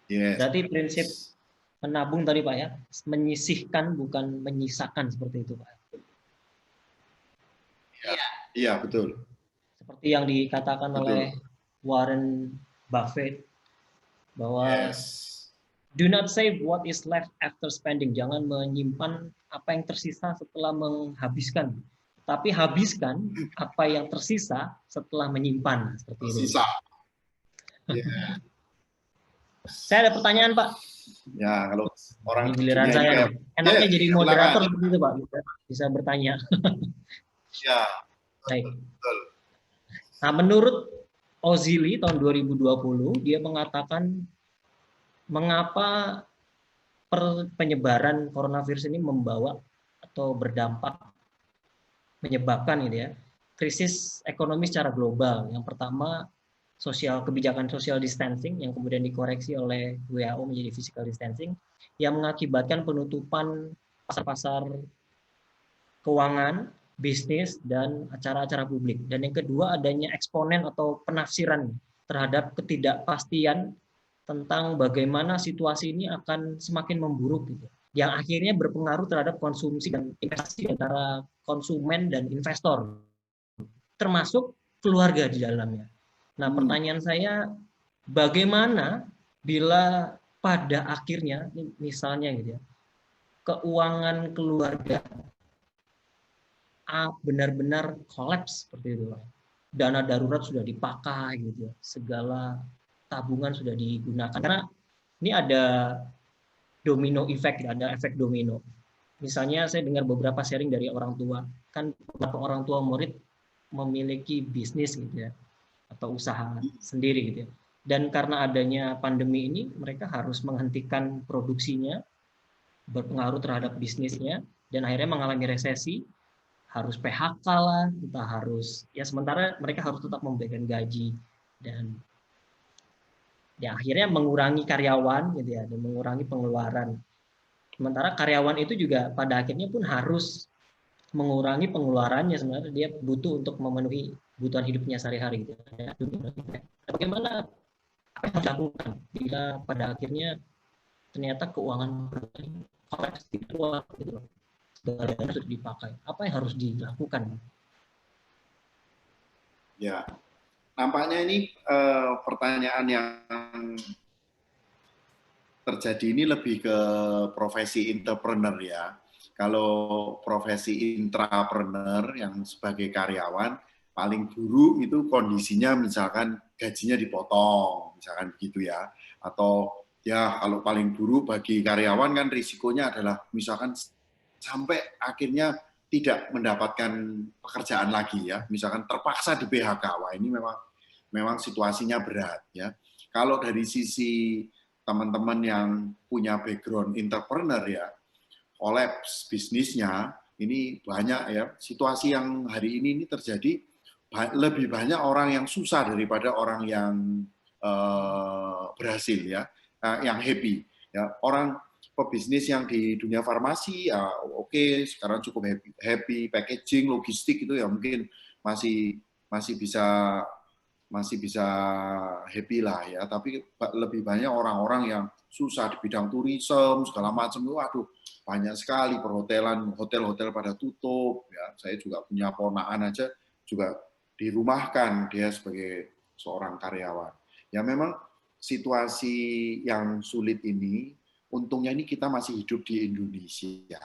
Yes. Berarti prinsip menabung tadi Pak ya, menyisihkan bukan menyisakan seperti itu Pak. Iya, betul. Seperti yang dikatakan oleh Warren Buffett bahwa do not save what is left after spending. Jangan menyimpan apa yang tersisa setelah menghabiskan, tapi habiskan apa yang tersisa setelah menyimpan. Seperti itu. Yeah. Saya ada pertanyaan Pak. Ya, kalau orang ini giliran saya enaknya jadi moderator seperti itu Pak, bisa bertanya. Ya. Baik. Nah, menurut Ozili tahun 2020 dia mengatakan mengapa penyebaran coronavirus ini membawa atau berdampak menyebabkan gitu ya krisis ekonomi secara global. Yang pertama kebijakan social distancing yang kemudian dikoreksi oleh WHO menjadi physical distancing yang mengakibatkan penutupan pasar-pasar keuangan, bisnis, dan acara-acara publik. Dan yang kedua adanya eksponen atau penafsiran terhadap ketidakpastian tentang bagaimana situasi ini akan semakin memburuk gitu. Yang akhirnya berpengaruh terhadap konsumsi dan investasi antara konsumen dan investor, termasuk keluarga di dalamnya. Nah, pertanyaan saya, bagaimana bila pada akhirnya, misalnya gitu ya, keuangan keluarga benar-benar kolaps seperti itu, dana darurat sudah dipakai gitu ya, segala tabungan sudah digunakan. Karena ini ada domino effect, ada efek domino. Misalnya saya dengar beberapa sharing dari orang tua, kan beberapa orang tua murid memiliki bisnis gitu ya, atau usaha sendiri gitu ya. Dan karena adanya pandemi ini, mereka harus menghentikan produksinya, berpengaruh terhadap bisnisnya, dan akhirnya mengalami resesi, harus PHK lah, entah harus, ya sementara mereka harus tetap memberikan gaji, dan ya akhirnya mengurangi karyawan gitu ya, dan mengurangi pengeluaran. Sementara karyawan itu juga pada akhirnya pun harus mengurangi pengeluarannya, sebenarnya dia butuh untuk memenuhi kebutuhan hidupnya sehari-hari gitu. Bagaimana apa yang harus dilakukan bila pada akhirnya ternyata keuangan kolaps gitu, dana sudah dipakai, apa yang harus dilakukan? Ya, nampaknya ini pertanyaan yang terjadi ini lebih ke profesi entrepreneur ya. Kalau profesi intrapreneur yang sebagai karyawan, paling buruk itu kondisinya misalkan gajinya dipotong, misalkan begitu ya. Atau ya kalau paling buruk bagi karyawan kan risikonya adalah misalkan sampai akhirnya tidak mendapatkan pekerjaan lagi ya, misalkan terpaksa di PHK. Wah, ini memang situasinya berat ya. Kalau dari sisi teman-teman yang punya background entrepreneur ya, kolaps bisnisnya, ini banyak ya, situasi yang hari ini terjadi, lebih banyak orang yang susah daripada orang yang berhasil ya, yang happy ya. Orang pebisnis yang di dunia farmasi ya oke, sekarang cukup happy, packaging, logistik itu ya mungkin masih bisa happy lah ya, tapi lebih banyak orang-orang yang susah di bidang turisme segala macam. Waduh, banyak sekali perhotelan, hotel-hotel pada tutup ya. Saya juga punya ponakan aja juga dirumahkan dia sebagai seorang karyawan. Ya memang situasi yang sulit ini, untungnya ini kita masih hidup di Indonesia.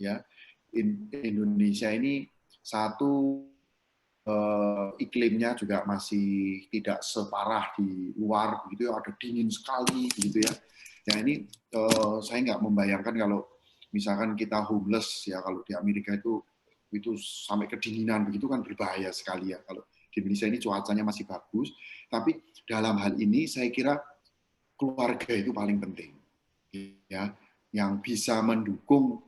Ya, Indonesia ini satu iklimnya juga masih tidak separah di luar, gitu ya, ada dingin sekali, gitu ya. Ya ini saya nggak membayangkan kalau misalkan kita homeless ya, kalau di Amerika itu sampai kedinginan begitu kan berbahaya sekali ya. Kalau di Indonesia ini cuacanya masih bagus, tapi dalam hal ini saya kira keluarga itu paling penting, ya, yang bisa mendukung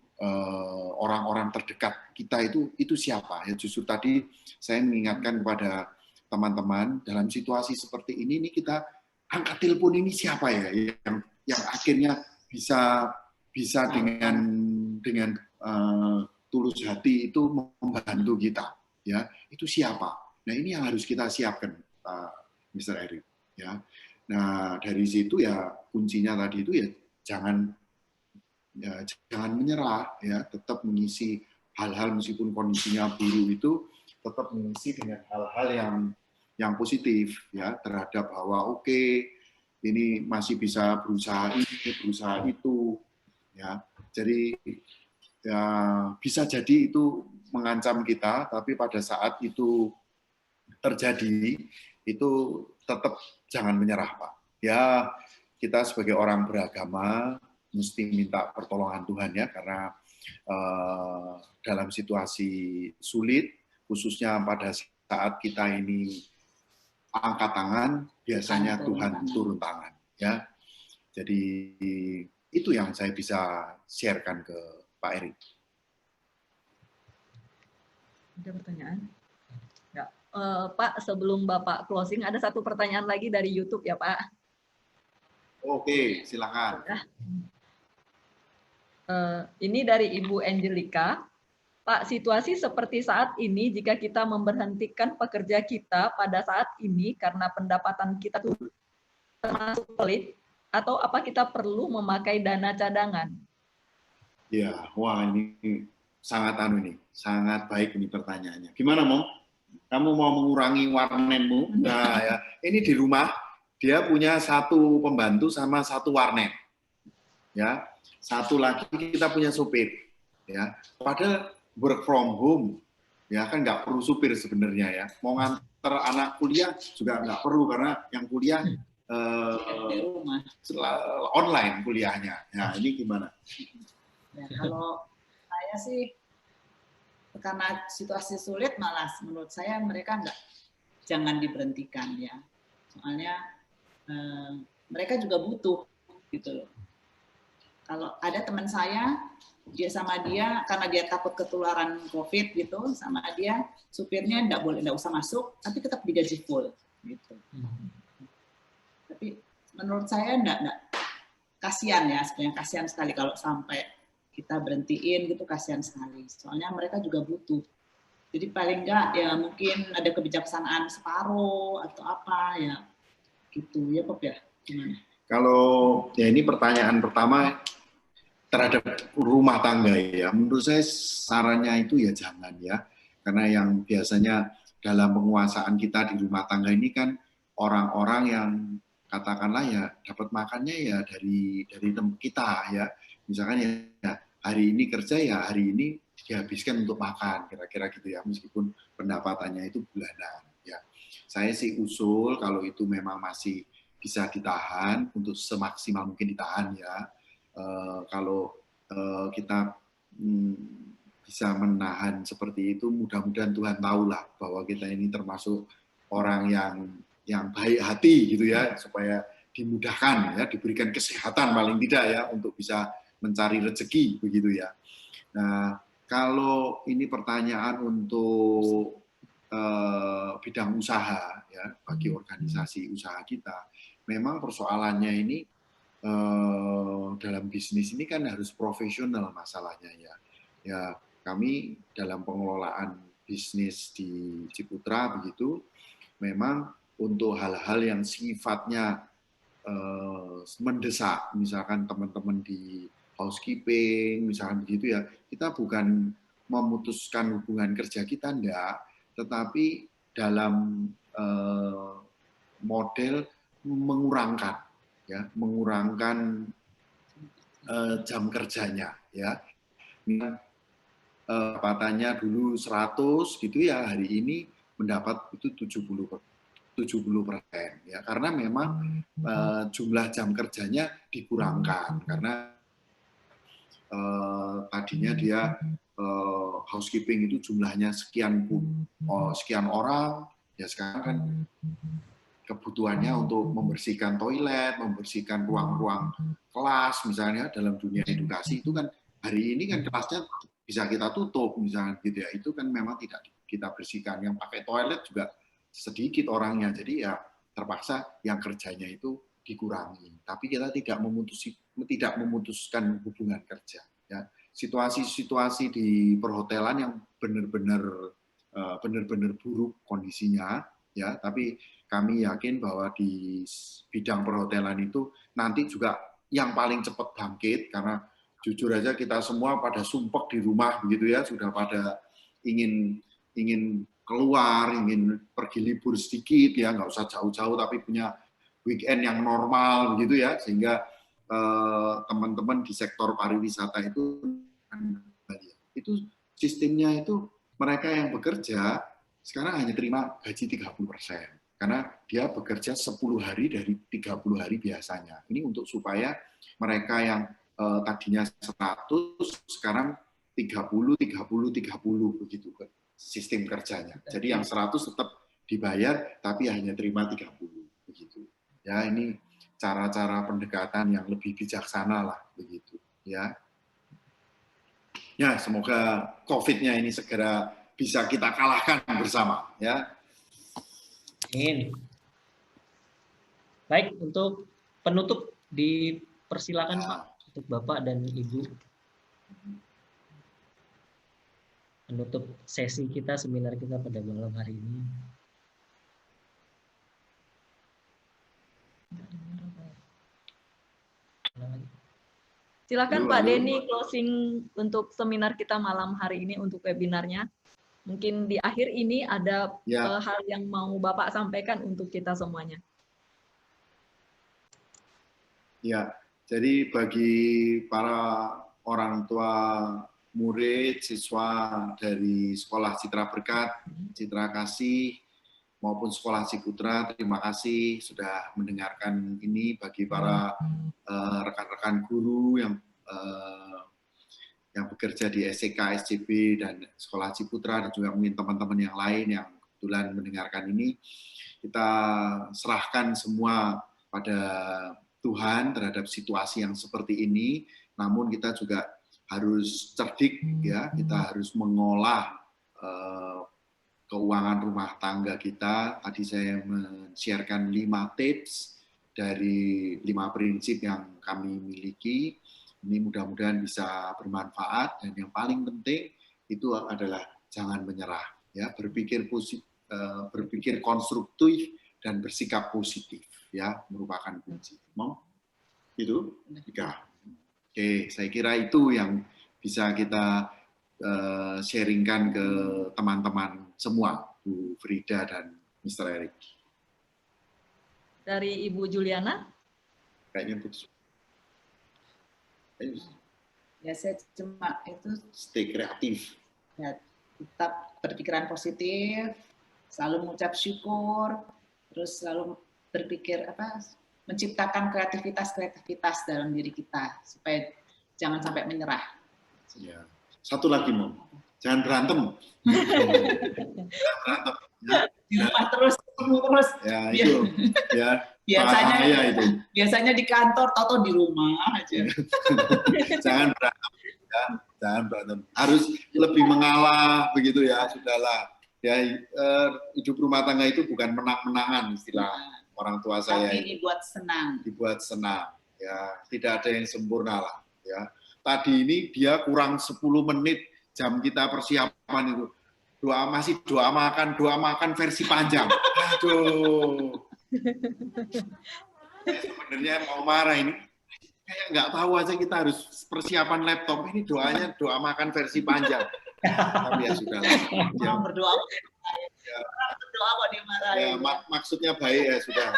orang-orang terdekat kita itu siapa ya. Justru tadi saya mengingatkan kepada teman-teman dalam situasi seperti ini kita angkat telepon ini siapa ya yang akhirnya bisa dengan tulus hati itu membantu kita ya, itu siapa. Nah ini yang harus kita siapkan, Mr. Eric ya. Nah dari situ ya kuncinya tadi itu ya jangan menyerah ya, tetap mengisi hal-hal meskipun kondisinya buruk itu tetap mengisi dengan hal-hal yang positif ya, terhadap bahwa oke, ini masih bisa berusaha ini, berusaha itu ya. Jadi ya bisa jadi itu mengancam kita, tapi pada saat itu terjadi itu tetap jangan menyerah, Pak. Ya, kita sebagai orang beragama mesti minta pertolongan Tuhan ya, karena dalam situasi sulit, khususnya pada saat kita ini angkat tangan, biasanya Tuhan turun tangan ya. Jadi itu yang saya bisa sharekan ke Pak Erick. Ada pertanyaan? Ya. Pak, sebelum Bapak closing, ada satu pertanyaan lagi dari YouTube ya Pak. Oke, silakan. Ini dari Ibu Angelica. Pak, situasi seperti saat ini, jika kita memberhentikan pekerja kita pada saat ini karena pendapatan kita termasuk pelit, atau apa kita perlu memakai dana cadangan? Ya, wah ini sangat baik ini pertanyaannya. Gimana, Mo? Kamu mau mengurangi warnetmu? Nah, ya, ini di rumah dia punya satu pembantu sama satu warnet. Ya, satu lagi kita punya supir. Ya, padahal work from home, ya kan nggak perlu supir sebenarnya ya. Mau nganter anak kuliah juga nggak perlu karena yang kuliah online kuliahnya. Nah, ini gimana? Ya, kalau saya sih karena situasi sulit, malah menurut saya mereka jangan diberhentikan ya. Soalnya mereka juga butuh gitu loh. Kalau ada teman saya, karena dia takut ketularan COVID gitu, sama dia supirnya nggak usah masuk, tapi tetap digaji full gitu. Tapi menurut saya nggak kasihan ya, sebenarnya kasihan sekali kalau sampai kita berhentiin gitu, kasihan sekali. Soalnya mereka juga butuh. Jadi paling nggak ya mungkin ada kebijaksanaan separuh atau apa ya gitu ya Bob ya. Gimana? Kalau ya ini pertanyaan pertama terhadap rumah tangga ya, menurut saya sarannya itu ya jangan ya, karena yang biasanya dalam penguasaan kita di rumah tangga ini kan orang-orang yang katakanlah ya dapat makannya ya dari tempat kita ya, misalkan ya hari ini kerja ya hari ini dihabiskan untuk makan kira-kira gitu ya, meskipun pendapatannya itu bulanan ya. Saya sih usul kalau itu memang masih bisa ditahan, untuk semaksimal mungkin ditahan ya. Kalau kita bisa menahan seperti itu, mudah-mudahan Tuhan tahulah bahwa kita ini termasuk orang yang baik hati gitu ya, supaya dimudahkan ya, diberikan kesehatan paling tidak ya untuk bisa mencari rezeki begitu ya. Nah, kalau ini pertanyaan untuk bidang usaha ya, bagi organisasi usaha kita, memang persoalannya ini dalam bisnis ini kan harus profesional masalahnya ya. Ya, kami dalam pengelolaan bisnis di Ciputra begitu, memang untuk hal-hal yang sifatnya mendesak, misalkan teman-teman di housekeeping, misalkan begitu ya, kita bukan memutuskan hubungan kerja kita, enggak, tetapi dalam model mengurangkan jam kerjanya ya. Dapatannya dulu 100 gitu ya, hari ini mendapat itu 70%. Ya, karena memang jumlah jam kerjanya dikurangkan karena tadinya dia housekeeping itu jumlahnya sekian orang, ya sekarang kan kebutuhannya untuk membersihkan toilet, membersihkan ruang-ruang kelas misalnya dalam dunia edukasi itu kan hari ini kan kelasnya bisa kita tutup misalnya gitu ya, itu kan memang tidak kita bersihkan, yang pakai toilet juga sedikit orangnya, jadi ya terpaksa yang kerjanya itu dikurangi. Tapi kita tidak memutuskan hubungan kerja. Ya. Situasi-situasi di perhotelan yang benar-benar buruk kondisinya, ya. Tapi kami yakin bahwa di bidang perhotelan itu nanti juga yang paling cepat bangkit, karena jujur aja kita semua pada sumpek di rumah begitu ya, sudah pada ingin keluar, ingin pergi libur sedikit ya, nggak usah jauh-jauh tapi punya weekend yang normal begitu ya, sehingga teman-teman di sektor pariwisata itu sistemnya itu mereka yang bekerja sekarang hanya terima gaji 30%, karena dia bekerja 10 hari dari 30 hari biasanya. Ini untuk supaya mereka yang tadinya 100 sekarang 30 begitu sistem kerjanya. Jadi yang 100 tetap dibayar tapi hanya terima 30 begitu. Ya, ini cara-cara pendekatan yang lebih bijaksana lah begitu ya. Ya, semoga COVID-nya ini segera bisa kita kalahkan bersama ya. Amin. Baik, untuk penutup dipersilakan Pak untuk Bapak dan Ibu. Menutup sesi kita, seminar kita pada malam hari ini. Silakan Pak Denny closing untuk seminar kita malam hari ini, untuk webinarnya. Mungkin di akhir ini ada hal yang mau Bapak sampaikan untuk kita semuanya. Ya, jadi bagi para orang tua murid, siswa dari Sekolah Citra Berkat, Citra Kasih, maupun Sekolah Ciputra, terima kasih sudah mendengarkan ini. Bagi para rekan-rekan guru yang bekerja di SCK, SCB, dan Sekolah Ciputra, dan juga mungkin teman-teman yang lain yang kebetulan mendengarkan ini, kita serahkan semua pada Tuhan terhadap situasi yang seperti ini, namun kita juga harus cerdik ya, kita harus mengolah keuangan rumah tangga kita. Tadi saya men-sharekan 5 tips dari 5 prinsip yang kami miliki. Ini mudah-mudahan bisa bermanfaat, dan yang paling penting itu adalah jangan menyerah ya, berpikir konstruktif dan bersikap positif ya, merupakan kunci. Itu 3. Oke, saya kira itu yang bisa kita sharingkan ke teman-teman semua, Bu Frida dan Mr. Eric. Dari Ibu Juliana? Kayaknya putus. Ya, saya cuma itu stay kreatif. Ya, tetap berpikiran positif, selalu mengucap syukur, terus selalu berpikir menciptakan kreativitas dalam diri kita supaya jangan sampai menyerah. Ya. Satu lagi, Mom. Jangan berantem. Jangan berantem. Di rumah terus. Ya, itu. Ya. Biasanya di kantor, atau di rumah aja. Jangan berantem. Ya. Jangan berantem. Harus lebih mengalah, begitu ya. Sudahlah. Ya, hidup rumah tangga itu bukan menang-menangan, istilah orang tua saya. Tapi dibuat senang. Dibuat senang. Ya, tidak ada yang sempurna lah. Ya. Tadi ini dia kurang 10 menit jam kita persiapan itu. Doa makan versi panjang. Aduh. Sebenarnya mau marah ini. Kayak nggak tahu aja kita harus persiapan laptop. Ini doanya doa makan versi panjang. Tapi ya sudah lah. Mau berdoa. Ya. Berdoa kok dimarahin. Ya, maksudnya baik ya sudah,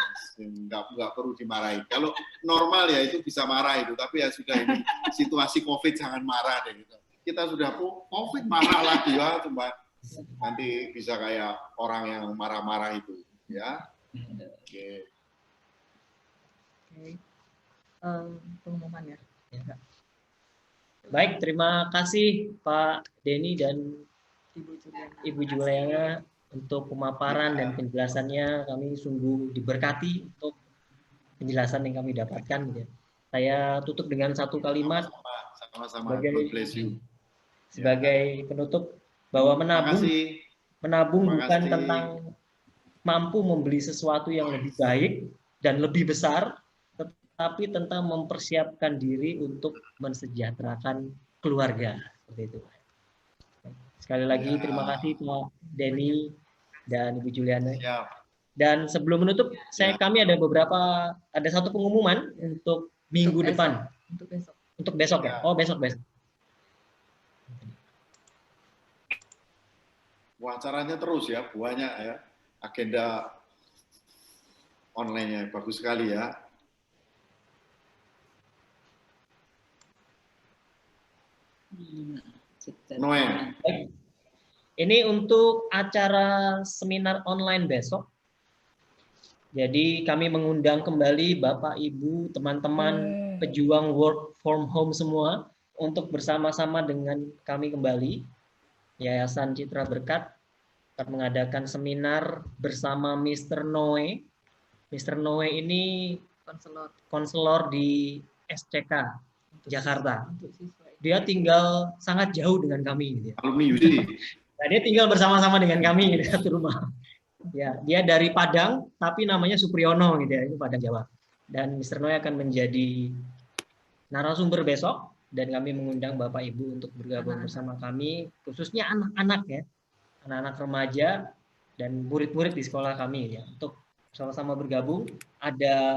nggak perlu dimarahin. Kalau normal ya itu bisa marah itu, tapi ya sudah, ini situasi COVID jangan marah deh gitu. Kita sudah COVID marah lagi ya, cuma nanti bisa kayak orang yang marah-marah itu, ya. Oke. Pengumuman ya. Baik, terima kasih Pak Denny dan Ibu Juliana untuk pemaparan dan penjelasannya. Kami sungguh diberkati untuk penjelasan yang kami dapatkan. Saya tutup dengan satu kalimat Sama-sama. God bless you. Sebagai penutup, bahwa menabung bukan tentang mampu membeli sesuatu yang lebih baik dan lebih besar, tetapi tentang mempersiapkan diri untuk mensejahterakan keluarga. Seperti itu. Sekali lagi terima kasih Pak Denny dan Ibu Juliana. Dan sebelum menutup, kami ada satu pengumuman untuk minggu depan. Untuk besok ya? Oh, besok. Wah, acaranya terus ya, banyak ya. Agenda online-nya bagus sekali ya. Noel. Ini untuk acara seminar online besok. Jadi kami mengundang kembali Bapak, Ibu, teman-teman pejuang work from home semua untuk bersama-sama dengan kami kembali. Yayasan Citra Berkat akan mengadakan seminar bersama Mr. Noe. Mr. Noe ini konselor di SCK Jakarta. Dia tinggal sangat jauh dengan kami. Gitu ya. Alumni UC. Nah, dia tinggal bersama-sama dengan kami di satu rumah. Ya, dia dari Padang, tapi namanya Supriyono gitu ya, itu Padang Jawa. Dan Mr. Noe akan menjadi narasumber besok, dan kami mengundang Bapak Ibu untuk bergabung bersama kami, khususnya anak-anak ya, anak-anak remaja dan murid-murid di sekolah kami ya, untuk sama-sama bergabung. Ada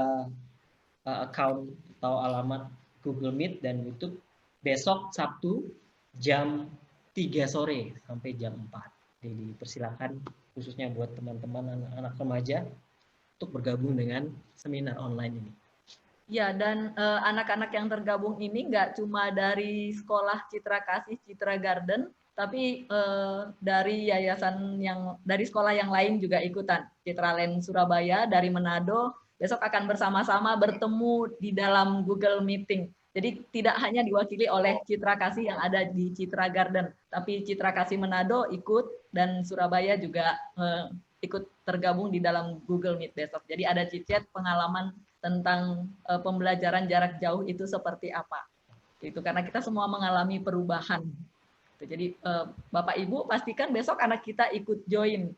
account atau alamat Google Meet dan YouTube besok Sabtu jam 3 sore sampai jam 4. Jadi dipersilakan khususnya buat teman-teman anak-anak remaja untuk bergabung dengan seminar online ini. Ya, dan anak-anak yang tergabung ini nggak cuma dari sekolah Citra Kasih, Citra Garden, tapi dari dari sekolah yang lain juga ikutan. Citraland Surabaya dari Manado besok akan bersama-sama bertemu di dalam Google Meeting. Jadi tidak hanya diwakili oleh Citra Kasih yang ada di Citra Garden, tapi Citra Kasih Manado ikut dan Surabaya juga ikut tergabung di dalam Google Meet besok. Jadi ada chit-chat pengalaman tentang pembelajaran jarak jauh itu seperti apa. Itu karena kita semua mengalami perubahan. Jadi Bapak Ibu pastikan besok anak kita ikut join.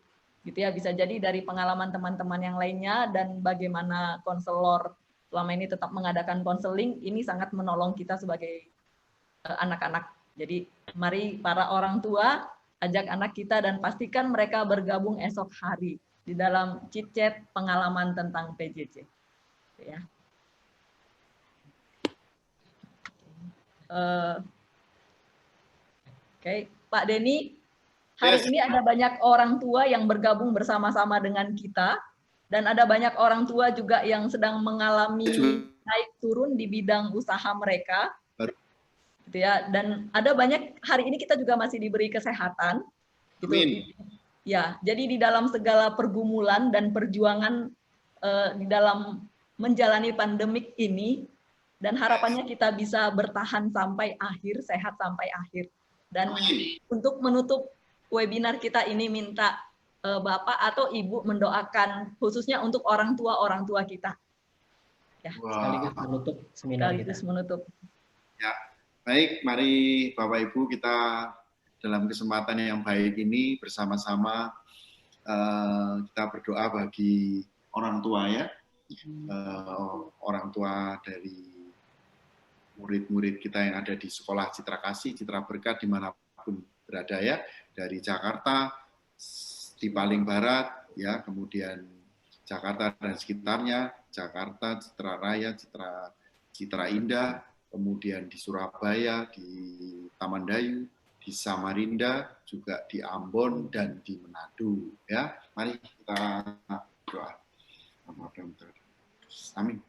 Gitu ya, bisa jadi dari pengalaman teman-teman yang lainnya dan bagaimana konselor selama ini tetap mengadakan konseling, ini sangat menolong kita sebagai anak-anak. Jadi mari para orang tua ajak anak kita dan pastikan mereka bergabung esok hari di dalam chit-chat pengalaman tentang PJJ. Ya. Oke, Pak Denny, hari ini ada banyak orang tua yang bergabung bersama-sama dengan kita. Dan ada banyak orang tua juga yang sedang mengalami naik turun di bidang usaha mereka. Gitu ya. Dan ada banyak, hari ini kita juga masih diberi kesehatan. Gitu. Ya, jadi di dalam segala pergumulan dan perjuangan di dalam menjalani pandemik ini, dan harapannya kita bisa bertahan sampai akhir, sehat sampai akhir. Dan untuk menutup webinar kita ini minta Bapak atau Ibu mendoakan khususnya untuk orang tua kita. Ya, sekaligus menutup seminar kita. Ya, baik, mari Bapak Ibu kita dalam kesempatan yang baik ini bersama-sama kita berdoa bagi orang tua ya, orang tua dari murid-murid kita yang ada di sekolah Citra Kasih, Citra Berkat dimanapun berada ya, dari Jakarta, di paling barat, ya, kemudian Jakarta dan sekitarnya, Jakarta, Citra Raya, Citra Indah, kemudian di Surabaya, di Taman Dayu, di Samarinda, juga di Ambon dan di Manado. Ya, mari kita doa. Amin.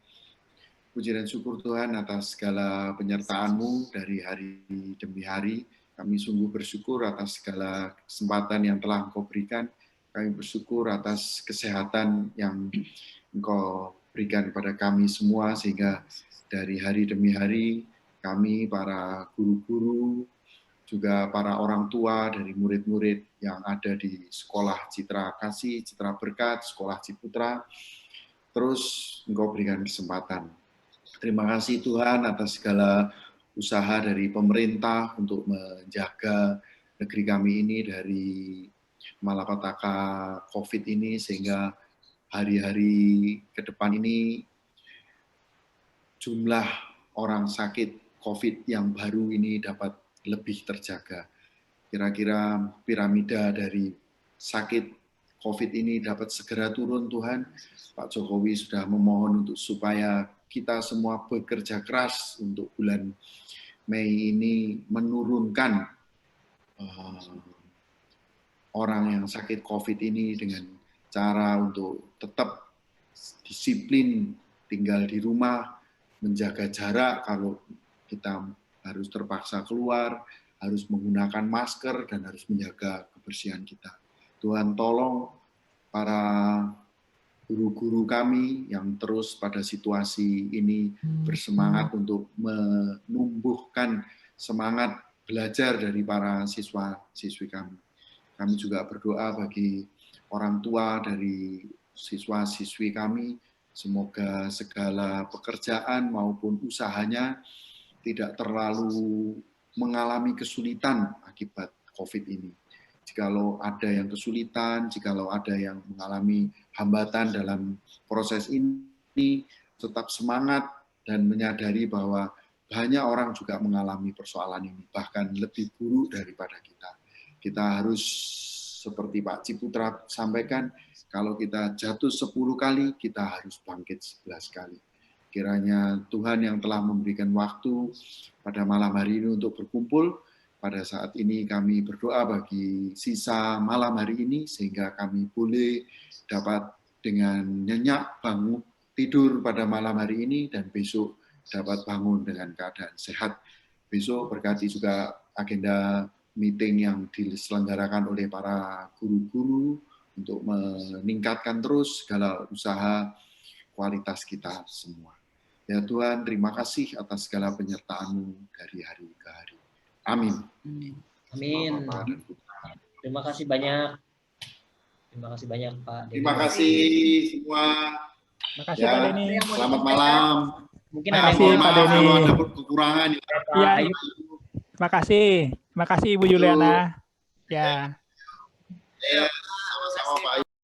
Puji dan syukur Tuhan atas segala penyertaan-Mu dari hari demi hari. Kami sungguh bersyukur atas segala kesempatan yang telah Engkau berikan. Kami bersyukur atas kesehatan yang Engkau berikan kepada kami semua, sehingga dari hari demi hari kami, para guru-guru, juga para orang tua dari murid-murid yang ada di Sekolah Citra Kasih, Citra Berkat, Sekolah Ciputra, terus Engkau berikan kesempatan. Terima kasih Tuhan atas segala usaha dari pemerintah untuk menjaga negeri kami ini dari malapetaka COVID ini, sehingga hari-hari ke depan ini jumlah orang sakit COVID yang baru ini dapat lebih terjaga. Kira-kira piramida dari sakit COVID ini dapat segera turun, Tuhan. Pak Jokowi sudah memohon untuk supaya kita semua bekerja keras untuk bulan Mei ini menurunkan orang yang sakit COVID ini dengan cara untuk tetap disiplin, tinggal di rumah, menjaga jarak kalau kita harus terpaksa keluar, harus menggunakan masker, dan harus menjaga kebersihan kita. Tuhan tolong para guru-guru kami yang terus pada situasi ini bersemangat untuk menumbuhkan semangat belajar dari para siswa-siswi kami. Kami juga berdoa bagi orang tua dari siswa-siswi kami, semoga segala pekerjaan maupun usahanya tidak terlalu mengalami kesulitan akibat COVID ini. Jikalau ada yang kesulitan, jikalau ada yang mengalami hambatan dalam proses ini, tetap semangat dan menyadari bahwa banyak orang juga mengalami persoalan ini, bahkan lebih buruk daripada kita. Kita harus, seperti Pak Ciputra sampaikan, kalau kita jatuh 10 kali, kita harus bangkit 11 kali. Kiranya Tuhan yang telah memberikan waktu pada malam hari ini untuk berkumpul, pada saat ini kami berdoa bagi sisa malam hari ini, sehingga kami boleh dapat dengan nyenyak bangun tidur pada malam hari ini, dan besok dapat bangun dengan keadaan sehat. Besok berkati juga agenda meeting yang diselenggarakan oleh para guru-guru untuk meningkatkan terus segala usaha kualitas kita semua. Ya Tuhan, terima kasih atas segala penyertaan-Mu dari hari ke hari. Amin. Amin. Terima kasih banyak. Terima kasih banyak Pak Denny. Terima kasih semua. Terima kasih Pak Denny. Selamat malam. Mungkin Terima kasih Pak Denny. Kalau ada kekurangan. Ya, terima kasih. Terima kasih Ibu Juliana. Ya. Ya, sama-sama Pak.